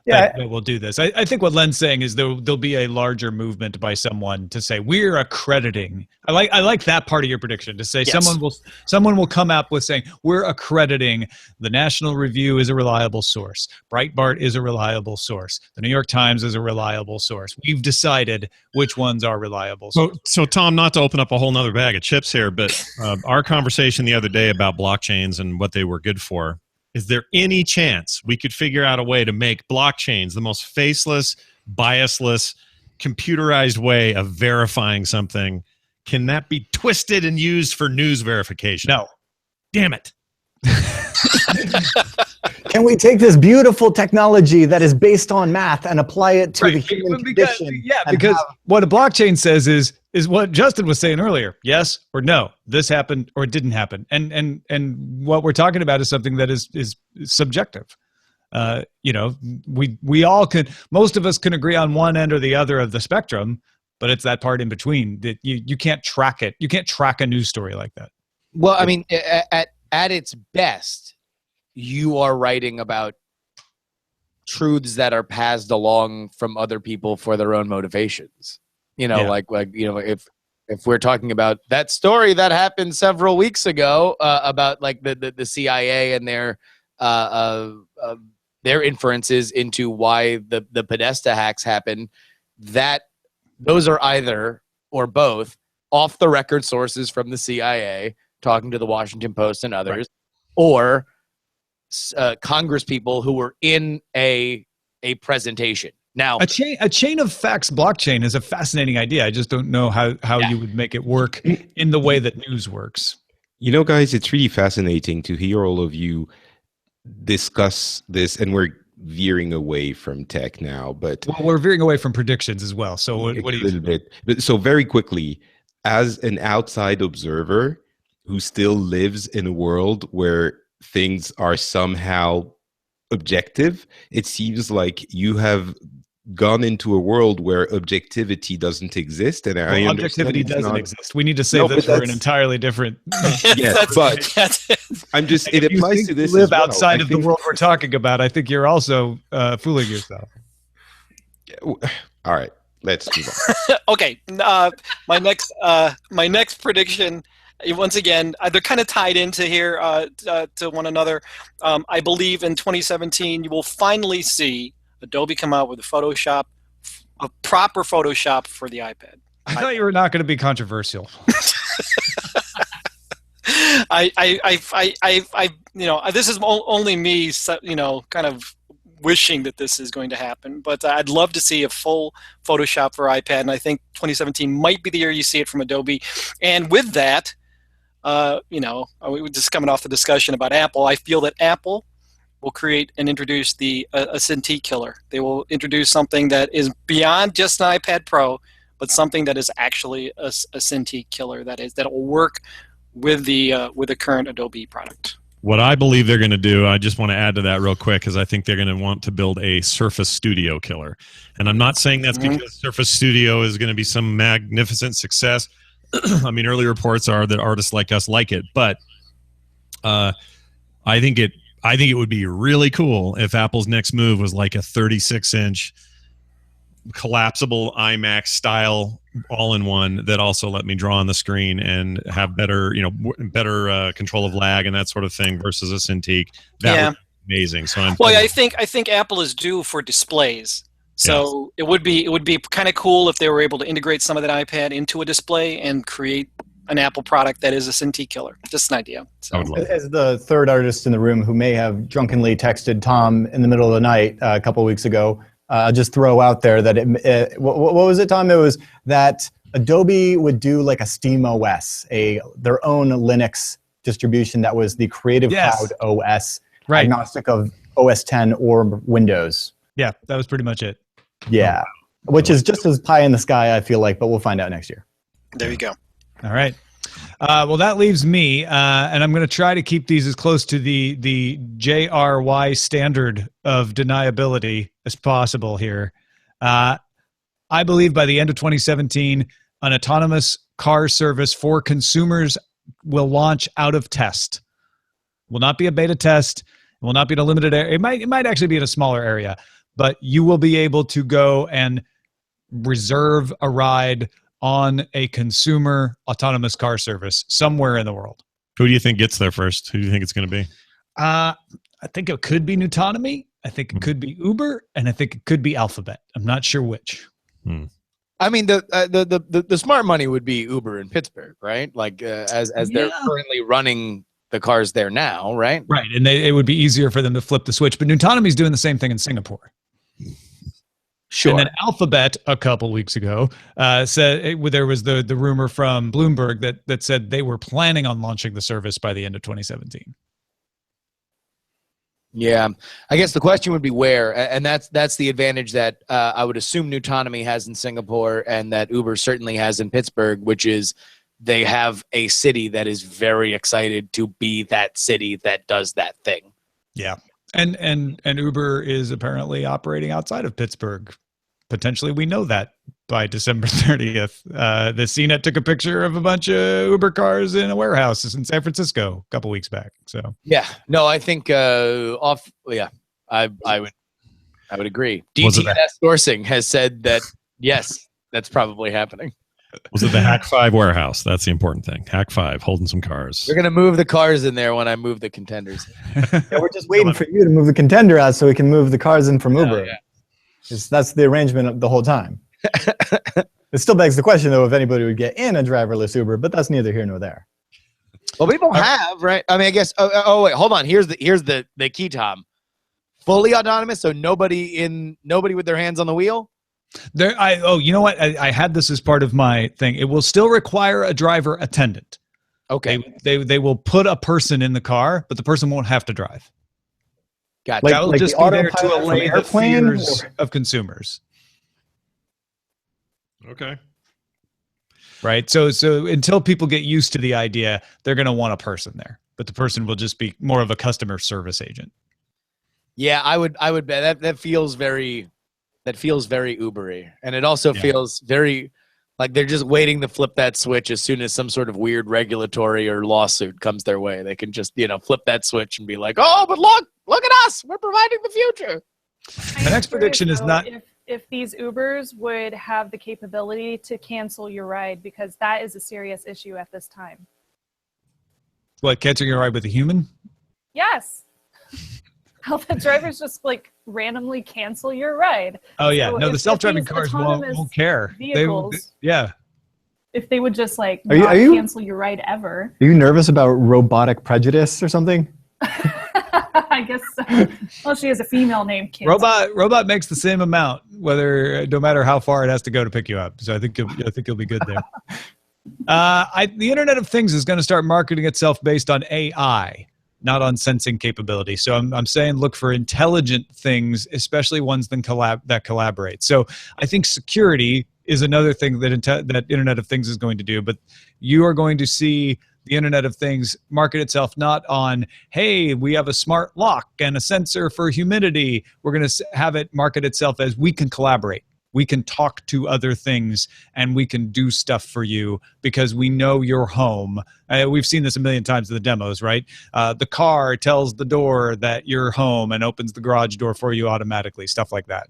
[SPEAKER 2] That will do this. I think what Len's saying is there'll be a larger movement by someone to say we're accrediting. I like that part of your prediction, to say someone will come up with saying we're accrediting the National Review is a reliable source, Breitbart is a reliable source, the New York Times is a reliable source. We've decided which ones are reliable.
[SPEAKER 6] So Tom, not to open up a whole nother bag of chips here, but our conversation the other day about blockchains and what they were good for. Is there any chance we could figure out a way to make blockchains the most faceless, biasless, computerized way of verifying something? Can that be twisted and used for news verification?
[SPEAKER 2] No.
[SPEAKER 6] Damn it.
[SPEAKER 3] Can we take this beautiful technology that is based on math and apply it to the human condition?
[SPEAKER 2] Because what a blockchain says is what Justin was saying earlier. Yes or no. This happened or it didn't happen. And what we're talking about is something that is subjective. we all can, most of us can agree on one end or the other of the spectrum, but it's that part in between that you can't track it. You can't track a news story like that.
[SPEAKER 7] Well, I mean, at its best, you are writing about truths that are passed along from other people for their own motivations. If we're talking about that story that happened several weeks ago about like the CIA and their inferences into why the Podesta hacks happened, those are either or both off the record sources from the CIA talking to the Washington Post and others, or Congress people who were in a presentation. Now,
[SPEAKER 2] a chain of facts blockchain is a fascinating idea. I just don't know how you would make it work in the way that news works.
[SPEAKER 4] Guys, it's really fascinating to hear all of you discuss this, and we're veering away from tech now, but
[SPEAKER 2] we're veering away from predictions as well. So what do you?
[SPEAKER 4] A little bit. But so very quickly, as an outside observer who still lives in a world where things are somehow objective, it seems like you have gone into a world where objectivity doesn't exist, and
[SPEAKER 2] objectivity doesn't exist. We need to save this for an entirely different.
[SPEAKER 4] Yes, but I'm just. It applies to this.
[SPEAKER 2] You live outside of the world we're talking about. I think you're also fooling yourself.
[SPEAKER 4] All right, let's move on.
[SPEAKER 1] Okay, my next prediction. Once again, they're kind of tied into here to one another. I believe in 2017 you will finally see Adobe come out with a proper Photoshop for the iPad.
[SPEAKER 2] I thought you were not going to be controversial.
[SPEAKER 1] This is only me, kind of wishing that this is going to happen. But I'd love to see a full Photoshop for iPad, and I think 2017 might be the year you see it from Adobe. And with that, we were just coming off the discussion about Apple. I feel that Apple will create and introduce a Cintiq killer. They will introduce something that is beyond just an iPad Pro, but something that is actually a Cintiq killer that will work with the current Adobe product.
[SPEAKER 6] What I believe they're going to do, I just want to add to that real quick, because I think they're going to want to build a Surface Studio killer. And I'm not saying that's because Surface Studio is going to be some magnificent success. I mean, early reports are that artists like us like it, but I think it would be really cool if Apple's next move was like a 36-inch collapsible iMac style all-in-one that also let me draw on the screen and have better control of lag and that sort of thing versus a Cintiq. That would be amazing. So
[SPEAKER 1] I think Apple is due for displays. So it would be kind of cool if they were able to integrate some of that iPad into a display and create an Apple product that is a Cintiq killer. Just an idea. So.
[SPEAKER 3] As the third artist in the room who may have drunkenly texted Tom in the middle of the night a couple of weeks ago, I'll just throw out there that what was it, Tom? It was that Adobe would do like a Steam OS, their own Linux distribution that was the Creative Cloud OS, agnostic of OS 10 or Windows.
[SPEAKER 2] Yeah, that was pretty much it.
[SPEAKER 3] Yeah, which is just as pie in the sky, I feel like, but we'll find out next year.
[SPEAKER 1] There you go.
[SPEAKER 2] All right. Well, that leaves me, and I'm going to try to keep these as close to the JRY standard of deniability as possible here. I believe by the end of 2017, an autonomous car service for consumers will launch out of test. Will not be a beta test. It will not be in a limited area. It might actually be in a smaller area, but you will be able to go and reserve a ride on a consumer autonomous car service somewhere in the world.
[SPEAKER 6] Who do you think gets there first? Who do you think it's going to be?
[SPEAKER 2] I think it could be Nutanemy. I think it could be Uber, and I think it could be Alphabet. I'm not sure which.
[SPEAKER 7] I mean, the smart money would be Uber in Pittsburgh, right? Like as they're currently running the cars there now, right?
[SPEAKER 2] Right, and it would be easier for them to flip the switch. But Nutanemy doing the same thing in Singapore.
[SPEAKER 7] Sure.
[SPEAKER 2] And then Alphabet a couple weeks ago said there was the rumor from Bloomberg that said they were planning on launching the service by the end of 2017.
[SPEAKER 7] Yeah, I guess the question would be where, and that's the advantage that I would assume Nutanemy has in Singapore and that Uber certainly has in Pittsburgh, which is they have a city that is very excited to be that city that does that thing.
[SPEAKER 2] Yeah. And Uber is apparently operating outside of Pittsburgh. Potentially, we know that by December 30th. The CNET took a picture of a bunch of Uber cars in a warehouse in San Francisco a couple weeks back. So
[SPEAKER 7] yeah, no, I think I would agree. DTNS sourcing has said that yes, that's probably happening.
[SPEAKER 6] Was it the Hack 5 warehouse? That's the important thing. Hack 5 holding some cars.
[SPEAKER 7] We're gonna move the cars in there when I move the contenders.
[SPEAKER 3] Yeah, we're just waiting for you to move the contender out so we can move the cars in from Uber.
[SPEAKER 7] Yeah.
[SPEAKER 3] That's the arrangement the whole time. It still begs the question, though, if anybody would get in a driverless Uber, but that's neither here nor there.
[SPEAKER 7] Well, people have, right? I mean, I guess. Oh, wait, hold on. Here's the key, Tom. Fully autonomous, so nobody with their hands on the wheel.
[SPEAKER 2] You know what? I had this as part of my thing. It will still require a driver attendant.
[SPEAKER 7] Okay.
[SPEAKER 2] They will put a person in the car, but the person won't have to drive.
[SPEAKER 7] Gotcha.
[SPEAKER 2] That will
[SPEAKER 3] like
[SPEAKER 2] just
[SPEAKER 3] the
[SPEAKER 2] be there to
[SPEAKER 3] autopilot
[SPEAKER 2] allay
[SPEAKER 3] from
[SPEAKER 2] the
[SPEAKER 3] Airplane,
[SPEAKER 2] fears of consumers.
[SPEAKER 6] Okay.
[SPEAKER 2] Right. So until people get used to the idea, they're going to want a person there, but the person will just be more of a customer service agent.
[SPEAKER 7] Yeah, I would bet that feels very Uber-y. And it also feels very like they're just waiting to flip that switch as soon as some sort of weird regulatory or lawsuit comes their way. They can just, flip that switch and be like, oh, but look at us. We're providing the future.
[SPEAKER 2] The next prediction is not...
[SPEAKER 8] If these Ubers would have the capability to cancel your ride, because that is a serious issue at this time.
[SPEAKER 2] What, canceling your ride with a human?
[SPEAKER 8] Yes. How the drivers just randomly cancel your ride.
[SPEAKER 2] Oh yeah,
[SPEAKER 8] so
[SPEAKER 2] no, the self-driving cars won't care.
[SPEAKER 8] Vehicles, if they would just not cancel your ride ever.
[SPEAKER 3] Are you nervous about robotic prejudice or something?
[SPEAKER 8] I guess so. Well, she has a female name.
[SPEAKER 2] Robot makes the same amount, no matter how far it has to go to pick you up. So I think you'll be good there. The Internet of Things is going to start marketing itself based on AI, not on sensing capability. So I'm saying look for intelligent things, especially ones that collaborate. So I think security is another thing that Internet of Things is going to do. But you are going to see the Internet of Things market itself not on, hey, we have a smart lock and a sensor for humidity. We're going to have it market itself as we can collaborate. We can talk to other things and we can do stuff for you because we know you're home. We've seen this a million times in the demos, right? The car tells the door that you're home and opens the garage door for you automatically, stuff like that.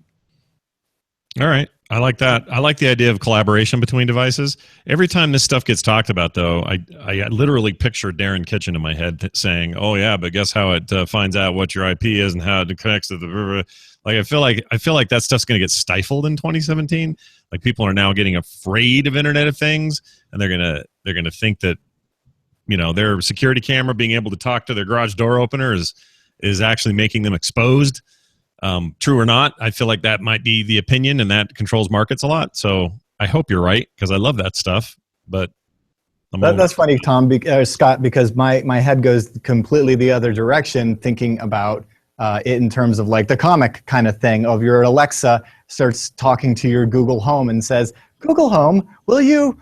[SPEAKER 6] All right. I like that. I like the idea of collaboration between devices. Every time this stuff gets talked about, though, I literally picture Darren Kitchen in my head saying, oh, yeah, but guess how it finds out what your IP is and how it connects to the... Like I feel like that stuff's going to get stifled in 2017. Like people are now getting afraid of Internet of Things, and they're gonna think that their security camera being able to talk to their garage door opener is actually making them exposed. True or not, I feel like that might be the opinion, and that controls markets a lot. So I hope you're right because I love that stuff. But
[SPEAKER 3] that's funny, Tom, Scott, because my head goes completely the other direction, thinking about. It in terms of like the comic kind of thing of your Alexa starts talking to your Google Home and says, Google Home, will you,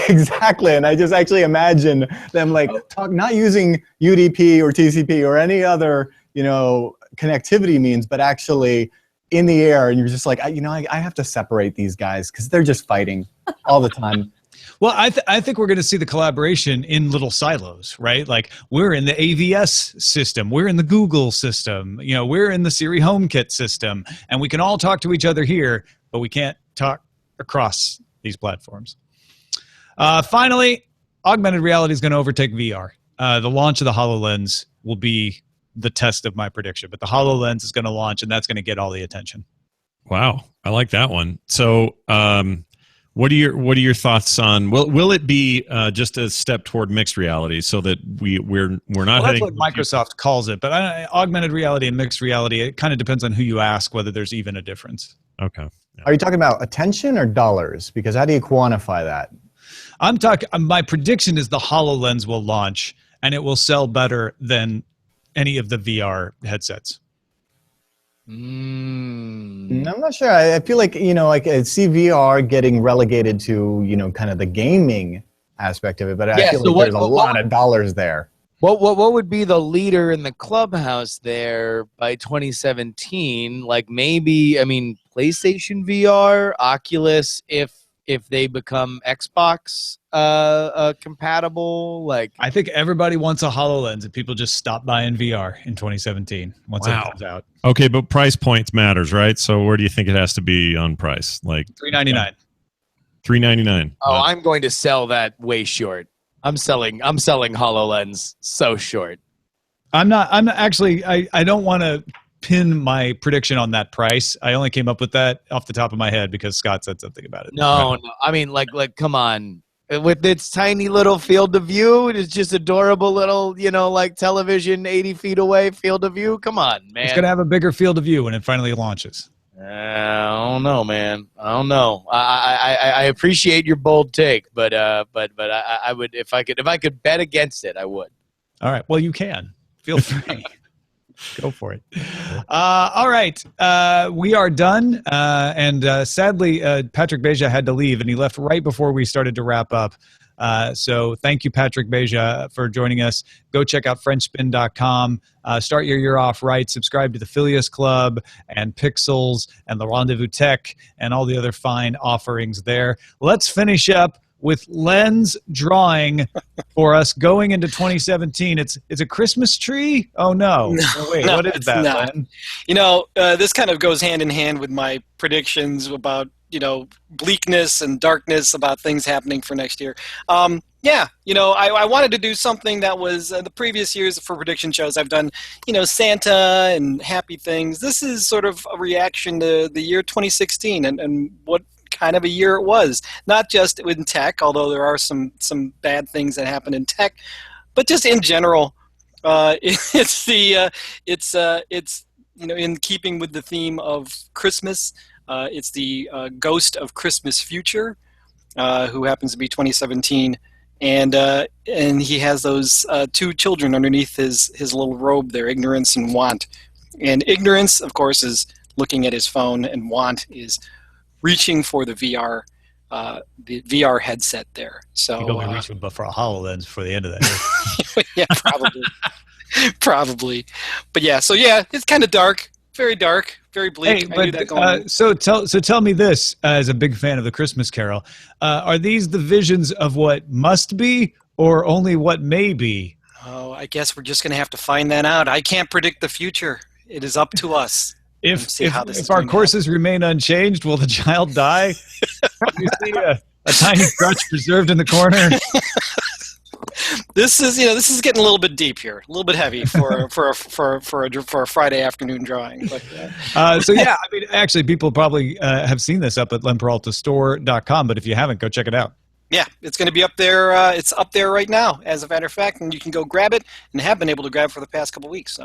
[SPEAKER 3] exactly. And I just actually imagine them not using UDP or TCP or any other, connectivity means, but actually in the air. And you're just like, I have to separate these guys because they're just fighting all the time.
[SPEAKER 2] Well, I think we're going to see the collaboration in little silos, right? Like we're in the AVS system, we're in the Google system, we're in the Siri HomeKit system, and we can all talk to each other here, but we can't talk across these platforms. Finally, augmented reality is going to overtake VR. The launch of the HoloLens will be the test of my prediction, but the HoloLens is going to launch, and that's going to get all the attention.
[SPEAKER 6] Wow, I like that one. So, what are your thoughts on? Will it be just a step toward mixed reality, so that we're not?
[SPEAKER 2] Well, that's what Microsoft calls it, but augmented reality and mixed reality, it kind of depends on who you ask whether there's even a difference.
[SPEAKER 6] Okay. Yeah.
[SPEAKER 3] Are you talking about attention or dollars? Because how do you quantify that?
[SPEAKER 2] I'm talking. My prediction is the HoloLens will launch and it will sell better than any of the VR headsets.
[SPEAKER 3] I'm not sure. I feel like, I see VR getting relegated to, kind of the gaming aspect of it, but I feel like there's a lot of dollars there.
[SPEAKER 7] What would be the leader in the clubhouse there by 2017? Like maybe, I mean, PlayStation VR, Oculus, if they become Xbox compatible. Like,
[SPEAKER 2] I think everybody wants a HoloLens, and people just stop buying VR in 2017 once it comes out.
[SPEAKER 6] Okay, but price points matters, right? So where do you think it has to be on price? Like
[SPEAKER 2] $399.
[SPEAKER 6] $399.
[SPEAKER 7] oh, I'm going to sell that way short. I'm selling HoloLens so short.
[SPEAKER 2] I'm actually, I don't want to pin my prediction on that price. I only came up with that off the top of my head because Scott said something about it.
[SPEAKER 7] No. I mean, like, come on. With its tiny little field of view, it's just adorable little, like television 80 feet away field of view. Come on, man.
[SPEAKER 2] It's going to have a bigger field of view when it finally launches.
[SPEAKER 7] I don't know, man. I don't know. I appreciate your bold take, but I would, if I could bet against it, I would.
[SPEAKER 2] All right. Well, you can. Feel free. Go for it. All right. We are done. And sadly, Patrick Beja had to leave, and he left right before we started to wrap up. So thank you, Patrick Beja, for joining us. Go check out FrenchSpin.com. Start your year off right. Subscribe to the Phileas Club and Pixels and the Rendezvous Tech and all the other fine offerings there. Let's finish up with lens drawing for us going into 2017. It's a Christmas tree? Oh, no. Wait, what is that, Len?
[SPEAKER 1] This kind of goes hand in hand with my predictions about, bleakness and darkness about things happening for next year. I wanted to do something that was the previous years for prediction shows. I've done, Santa and happy things. This is sort of a reaction to the year 2016 and what kind of a year it was, not just in tech, although there are some bad things that happen in tech, but just in general. It's in keeping with the theme of Christmas. It's the ghost of Christmas Future, who happens to be 2017, and he has those two children underneath his little robe there, Ignorance and Want. And Ignorance, of course, is looking at his phone, and Want is reaching for the VR headset there. So
[SPEAKER 2] you'll be reaching for a HoloLens for the end of that.
[SPEAKER 1] Yeah, probably. But yeah, so it's kind of dark, very bleak.
[SPEAKER 2] Hey, so tell me this, as a big fan of the Christmas Carol, are these the visions of what must be, or only what may be?
[SPEAKER 1] Oh, I guess we're just going to have to find that out. I can't predict the future. It is up to us.
[SPEAKER 2] If our courses remain unchanged, will the child die? You see a tiny crutch preserved in the corner.
[SPEAKER 1] This is getting a little bit deep here, a little bit heavy for a Friday afternoon drawing. But,
[SPEAKER 2] actually, people probably have seen this up at lenperaltastore.com, but if you haven't, go check it out.
[SPEAKER 1] Yeah, it's going to be up there. It's up there right now, as a matter of fact, and you can go grab it, and have been able to grab it for the past couple weeks.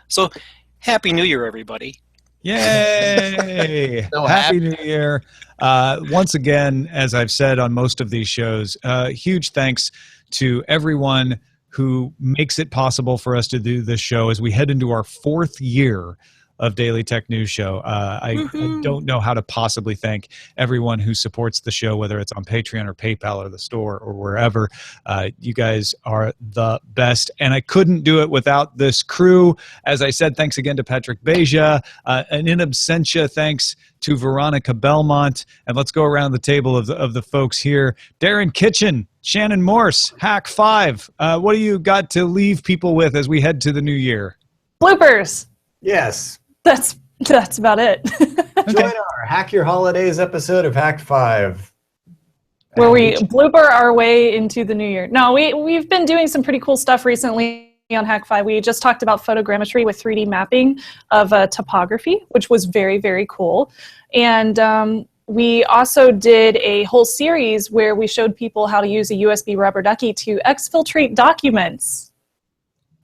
[SPEAKER 1] So Happy New Year, everybody.
[SPEAKER 2] Yay! Happy New Year. Once again, as I've said on most of these shows, huge thanks to everyone who makes it possible for us to do this show as we head into our 4th year of Daily Tech News Show. I don't know how to possibly thank everyone who supports the show, whether it's on Patreon or PayPal or the store or wherever. You guys are the best, and I couldn't do it without this crew. As I said, thanks again to Patrick Beja, and in absentia, thanks to Veronica Belmont, and let's go around the table of the folks here. Darren Kitchen, Shannon Morse, Hack 5. What do you got to leave people with as we head to the new year?
[SPEAKER 8] Bloopers.
[SPEAKER 3] Yes.
[SPEAKER 8] That's about it.
[SPEAKER 3] Join our Hack Your Holidays episode of Hack 5.
[SPEAKER 8] Where we blooper our way into the new year. No, we've been doing some pretty cool stuff recently on Hack 5. We just talked about photogrammetry with 3D mapping of topography, which was very, very cool. And we also did a whole series where we showed people how to use a USB rubber ducky to exfiltrate documents,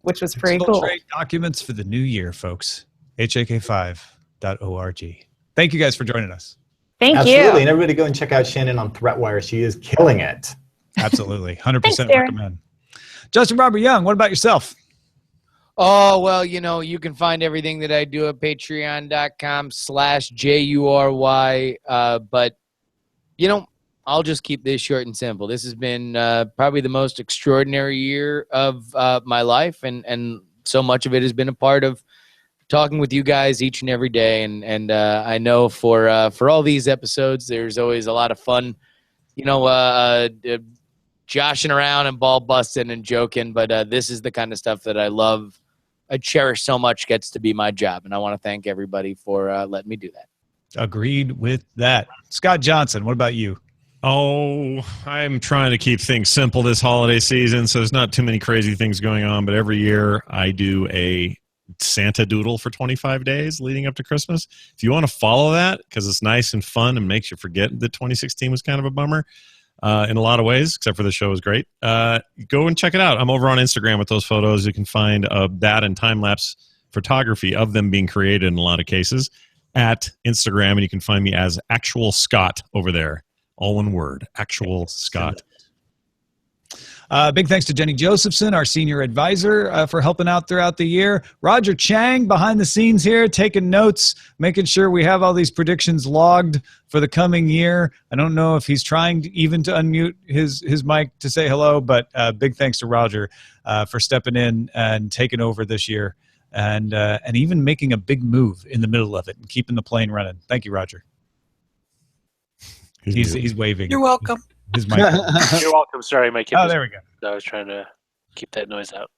[SPEAKER 8] which was pretty cool.
[SPEAKER 2] Exfiltrate documents for the new year, folks. HAK5.org. Thank you guys for joining us.
[SPEAKER 8] Thank you.
[SPEAKER 3] Absolutely. And everybody go and check out Shannon on ThreatWire. She is killing it.
[SPEAKER 2] Absolutely. 100% recommend. Justin Robert Young, what about yourself?
[SPEAKER 7] Oh, well, you can find everything that I do at patreon.com/JURY. But, I'll just keep this short and simple. This has been probably the most extraordinary year of my life, and so much of it has been a part of talking with you guys each and every day. And I know for all these episodes, there's always a lot of fun, joshing around and ball busting and joking. But this is the kind of stuff that I love. I cherish so much, gets to be my job. And I want to thank everybody for letting me do that.
[SPEAKER 2] Agreed with that. Scott Johnson, what about you?
[SPEAKER 6] Oh, I'm trying to keep things simple this holiday season, so there's not too many crazy things going on. But every year I do a Santa doodle for 25 days leading up to Christmas. If you want to follow that, because it's nice and fun and makes you forget that 2016 was kind of a bummer in a lot of ways, except for the show was great, go and check it out. I'm over on Instagram with those photos. You can find that and time-lapse photography of them being created in a lot of cases at Instagram, and you can find me as Actual Scott over there. All one word, Actual Scott.
[SPEAKER 2] Big thanks to Jenny Josephson, our senior advisor, for helping out throughout the year. Roger Chang behind the scenes here, taking notes, making sure we have all these predictions logged for the coming year. I don't know if he's trying to unmute his mic to say hello, but big thanks to Roger for stepping in and taking over this year, and even making a big move in the middle of it and keeping the plane running. Thank you, Roger. He's waving.
[SPEAKER 1] You're welcome.
[SPEAKER 2] His mic.
[SPEAKER 5] You're welcome. Sorry, my kid.
[SPEAKER 2] There we go.
[SPEAKER 5] I was trying to keep that noise out.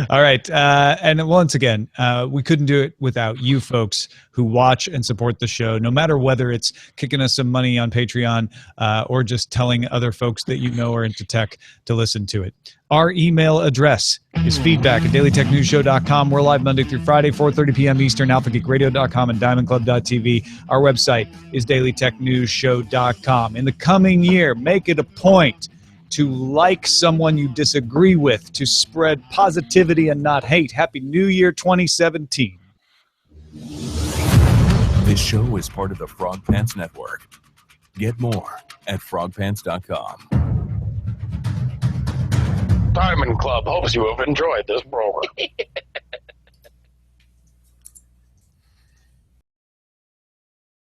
[SPEAKER 2] All right. And once again, we couldn't do it without you folks who watch and support the show, no matter whether it's kicking us some money on Patreon or just telling other folks that you know are into tech to listen to it. Our email address is feedback@dailytechnewsshow.com. We're live Monday through Friday, 4:30 p.m. Eastern, alphageekradio.com and diamondclub.tv. Our website is dailytechnewsshow.com. In the coming year, make it a point to like someone you disagree with, to spread positivity and not hate. Happy New Year 2017.
[SPEAKER 9] This show is part of the Frog Pants Network. Get more at frogpants.com.
[SPEAKER 10] Diamond Club hopes you have enjoyed this program.